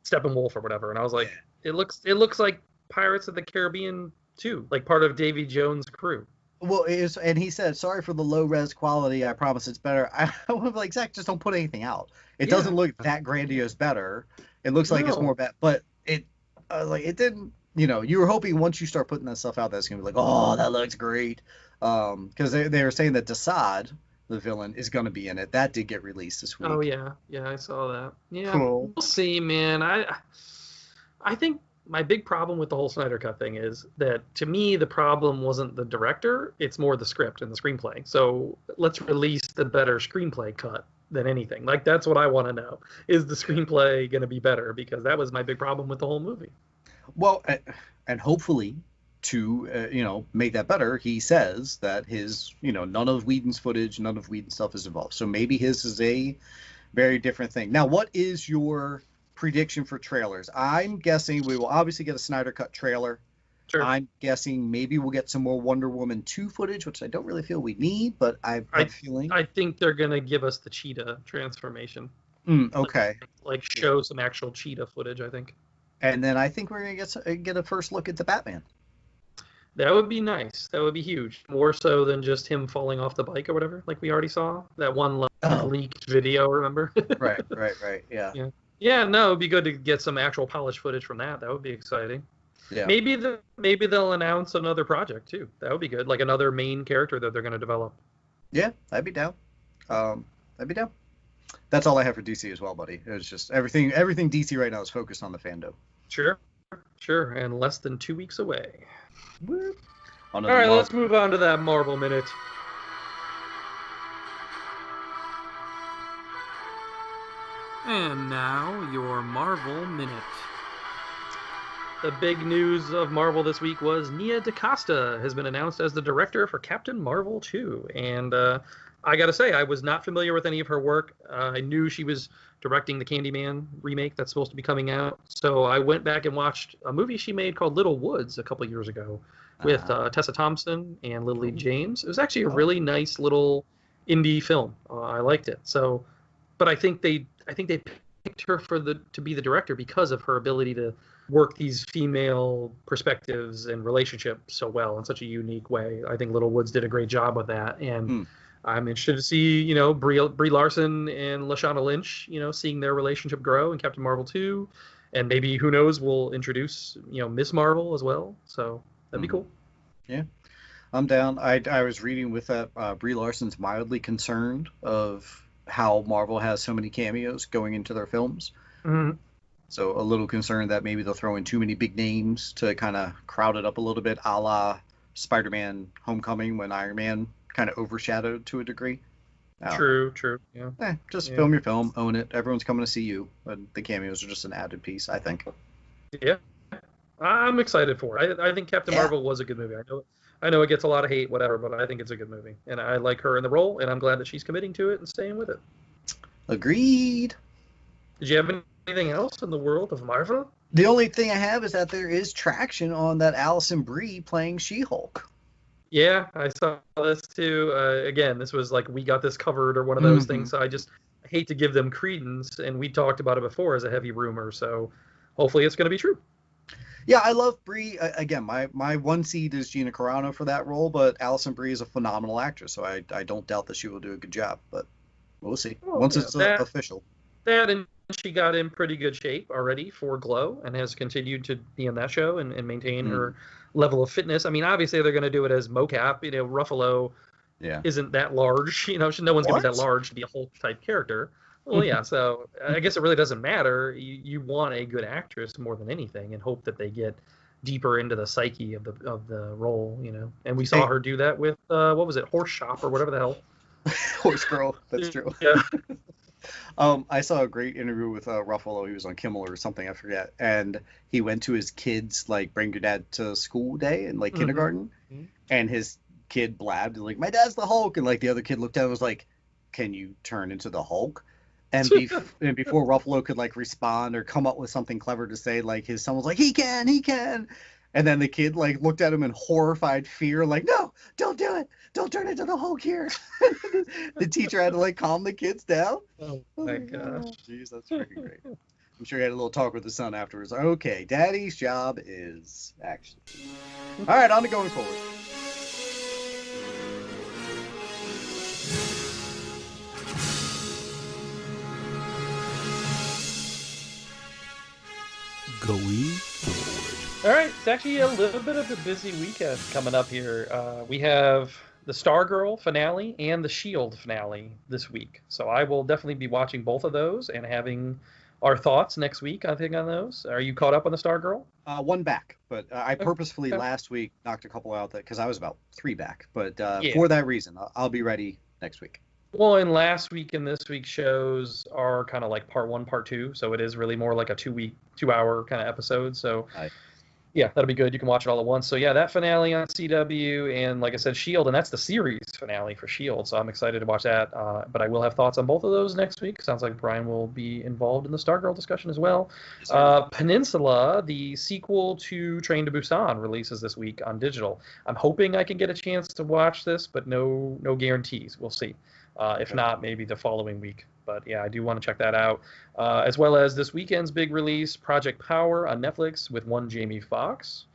Steppenwolf or whatever, and I was like, it looks like Pirates of the Caribbean 2, like part of Davy Jones' crew. Well, and he said, sorry for the low-res quality. I promise it's better. I was like, Zach, just don't put anything out. It doesn't look that grandiose better. It looks like it's more bad. But it didn't, you were hoping once you start putting that stuff out, that's going to be like, oh, that looks great. Because they were saying that Desaad, the villain, is going to be in it. That did get released this week. Oh, yeah. Yeah, I saw that. Yeah, cool. We'll see, man. I think my big problem with the whole Snyder Cut thing is that, to me, the problem wasn't the director. It's more the script and the screenplay. So let's release the better screenplay cut than anything. Like, that's what I want to know. Is the screenplay going to be better? Because that was my big problem with the whole movie. Well, and hopefully to make that better, he says that his none of Whedon's footage, none of Whedon's stuff is involved. So maybe his is a very different thing. Now, what is your prediction for trailers? I'm guessing we will obviously get a Snyder Cut trailer. Sure. I'm guessing maybe we'll get some more Wonder Woman 2 footage, which I don't really feel we need, but I have a feeling. I think they're going to give us the cheetah transformation. Okay. Like show some actual cheetah footage, I think. And then I think we're going to get a first look at the Batman. That would be nice. That would be huge. More so than just him falling off the bike or whatever, like we already saw. That one leaked video, remember? Right. Yeah. Yeah, no, it'd be good to get some actual polished footage from that. That would be exciting. Yeah. Maybe they'll announce another project too. That would be good, like another main character that they're going to develop. Yeah, I'd be down. That's all I have for DC as well, buddy. It was just everything DC right now is focused on the fandom. Sure, and less than 2 weeks away. All right, let's move on to that Marvel Minute. And now, your Marvel Minute. The big news of Marvel this week was Nia DaCosta has been announced as the director for Captain Marvel 2. And I got to say, I was not familiar with any of her work. I knew she was directing the Candyman remake that's supposed to be coming out. So I went back and watched a movie she made called Little Woods a couple years ago with Tessa Thompson and Lily James. It was actually a really nice little indie film. I liked it. So, but I think they picked her to be the director because of her ability to work these female perspectives and relationships so well in such a unique way. I think Little Woods did a great job with that, and I'm interested to see Brie Larson and Lashana Lynch seeing their relationship grow in Captain Marvel 2, and maybe, who knows, we'll introduce Miss Marvel as well. So that'd be cool. Yeah, I'm down. I was reading with that Brie Larson's mildly concerned of how Marvel has so many cameos going into their films. Mm-hmm. So a little concerned that maybe they'll throw in too many big names to kind of crowd it up a little bit, a la Spider-Man Homecoming when Iron Man kind of overshadowed to a degree. True. Yeah. Just film your film, own it. Everyone's coming to see you. And the cameos are just an added piece, I think. Yeah. I'm excited for it. I think Captain Marvel was a good movie. I know it gets a lot of hate, whatever, but I think it's a good movie. And I like her in the role, and I'm glad that she's committing to it and staying with it. Agreed. Did you have anything else in the world of Marvel? The only thing I have is that there is traction on that Alison Brie playing She-Hulk. Yeah, I saw this too. Again, this was like we got this covered or one of those things. So I hate to give them credence, and we talked about it before as a heavy rumor. So hopefully it's going to be true. Yeah, I love Brie. Again, my one seed is Gina Carano for that role, but Alison Brie is a phenomenal actress, so I don't doubt that she will do a good job. But we'll see once it's official. That, and she got in pretty good shape already for Glow and has continued to be in that show and maintain her level of fitness. I mean, obviously they're going to do it as mocap. Ruffalo isn't that large. No one's going to be that large to be a Hulk type character. Well, yeah. So I guess it really doesn't matter. You want a good actress more than anything, and hope that they get deeper into the psyche of the role. And we saw her do that with what was it, Horse Shop or whatever the hell. Horse Girl. That's true. Yeah. I saw a great interview with Ruffalo. He was on Kimmel or something, I forget. And he went to his kids, like, bring your dad to school day in, like, kindergarten. And his kid blabbed, like, my dad's the Hulk. And, like, the other kid looked at him and was like, can you turn into the Hulk? And, and before Ruffalo could, like, respond or come up with something clever to say, like, his son was like, he can. And then the kid, like, looked at him in horrified fear, like, no, don't do it. Don't turn into the Hulk here. The teacher had to, like, calm the kids down. Oh, my gosh. Jeez, that's freaking great. I'm sure he had a little talk with his son afterwards. Okay, Daddy's job is action. All right, on to going forward. Going forward. All right, it's actually a little bit of a busy weekend coming up here. We have the Stargirl finale and the S.H.I.E.L.D. finale this week. So I will definitely be watching both of those and having our thoughts next week, I think, on those. Are you caught up on the Stargirl? One back, but I purposefully last week knocked a couple out because I was about 3 back. But for that reason, I'll be ready next week. Well, and last week and this week's shows are kind of like part 1, part 2, so it is really more like a 2-hour kind of episode. So Right. yeah, that'll be good. You can watch it all at once. So yeah, that finale on CW, and like I said, Shield, and that's the series finale for Shield. So I'm excited to watch that. But I will have thoughts on both of those next week. Sounds like Brian will be involved in the Stargirl discussion as well. Yes, sir. Peninsula, the sequel to Train to Busan, releases this week on digital. I'm hoping I can get a chance to watch this, but no guarantees. We'll see. If not, maybe the following week. But yeah, I do want to check that out. As well as this weekend's big release, Project Power on Netflix with one Jamie Foxx.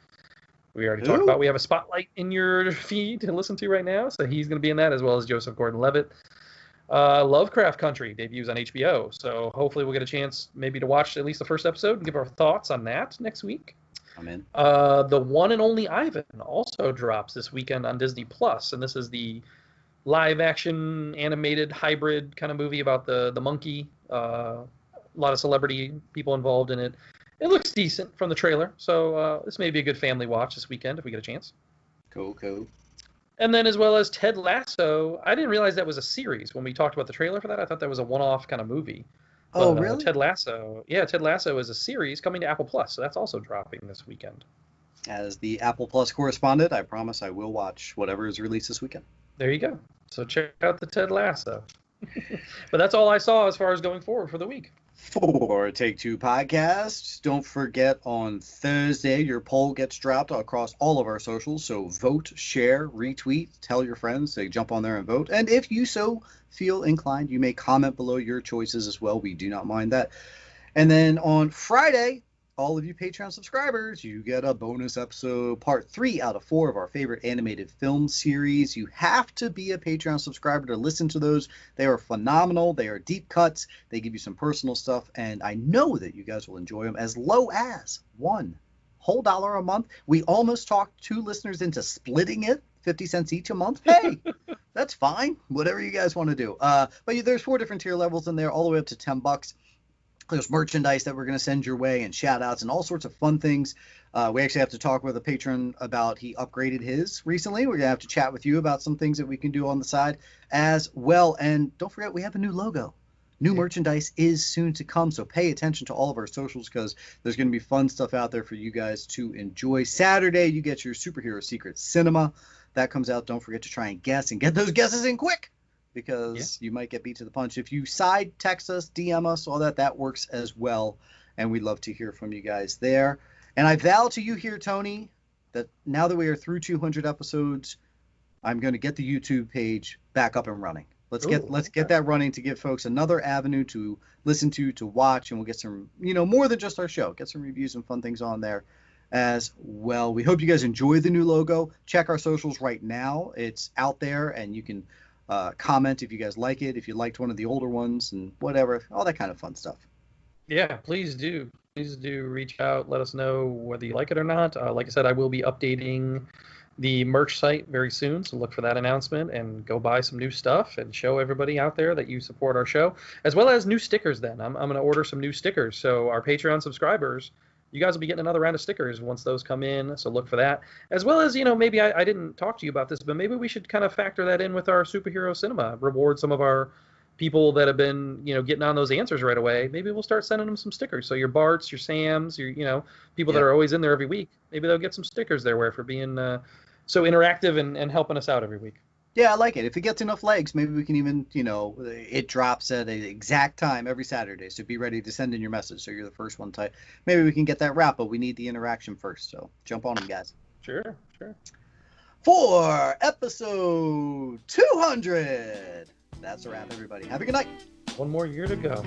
We already talked about. We have a spotlight in your feed to listen to right now, so he's going to be in that, as well as Joseph Gordon-Levitt. Lovecraft Country debuts on HBO, so hopefully we'll get a chance maybe to watch at least the first episode and give our thoughts on that next week. I'm in. The One and Only Ivan also drops this weekend on Disney Plus, and this is the live action animated hybrid kind of movie about the monkey. A lot of celebrity people involved in it. It looks decent from the trailer, so this may be a good family watch this weekend if we get a chance. Cool. And then as well as Ted Lasso. I didn't realize that was a series when we talked about the trailer for that. I thought that was a one-off kind of movie. Oh, But, really? Ted Lasso is a series coming to Apple Plus, so that's also dropping this weekend. As the Apple Plus correspondent, I promise I will watch whatever is released this weekend. There you go. So check out the Ted Lasso. But that's all I saw as far as going forward for the week. For Take Two Podcast, don't forget on Thursday your poll gets dropped across all of our socials. So vote, share, retweet, tell your friends to jump on there and vote. And if you so feel inclined, you may comment below your choices as well. We do not mind that. And then on Friday, all of you Patreon subscribers, you get a bonus episode, part 3 out of 4 of our favorite animated film series. You have to be a Patreon subscriber to listen to those. They are phenomenal. They are deep cuts. They give you some personal stuff, and I know that you guys will enjoy them as low as $1 whole a month. We almost talked 2 listeners into splitting it, 50 cents each a month. Hey, that's fine. Whatever you guys want to do. But there's 4 different tier levels in there, all the way up to $10. There's merchandise that we're going to send your way and shout outs and all sorts of fun things. We actually have to talk with a patron about he upgraded his recently. We're going to have to chat with you about some things that we can do on the side as well. And don't forget, we have a new logo. New merchandise is soon to come, so pay attention to all of our socials because there's going to be fun stuff out there for you guys to enjoy. Saturday, you get your Superhero Secret Cinema. That comes out. Don't forget to try and guess and get those guesses in quick, because you might get beat to the punch. If you side text us, DM us, all that works as well. And we'd love to hear from you guys there. And I vow to you here, Tony, that now that we are through 200 episodes, I'm going to get the YouTube page back up and running. Let's get that running to give folks another avenue to listen to watch, and we'll get some, more than just our show. Get some reviews and fun things on there as well. We hope you guys enjoy the new logo. Check our socials right now. It's out there, and you can comment if you guys like it, if you liked one of the older ones, and whatever, all that kind of fun stuff. Yeah, please do reach out. Let us know whether you like it or not. Like I said, I will be updating the merch site very soon, so look for that announcement and go buy some new stuff and show everybody out there that you support our show, as well as new stickers. Then I'm going to order some new stickers, so our Patreon subscribers, you guys will be getting another round of stickers once those come in, so look for that. As well as, maybe I didn't talk to you about this, but maybe we should kind of factor that in with our Superhero Cinema, reward some of our people that have been, getting on those answers right away. Maybe we'll start sending them some stickers. So your Barts, your Sams, your, people that are always in there every week, maybe they'll get some stickers there for being so interactive and helping us out every week. Yeah, I like it. If it gets enough legs, maybe we can even, it drops at an exact time every Saturday. So be ready to send in your message. So you're the first one to, maybe we can get that wrap, but we need the interaction first. So jump on them, guys. Sure. For episode 200. That's a wrap, everybody. Have a good night. One more year to go.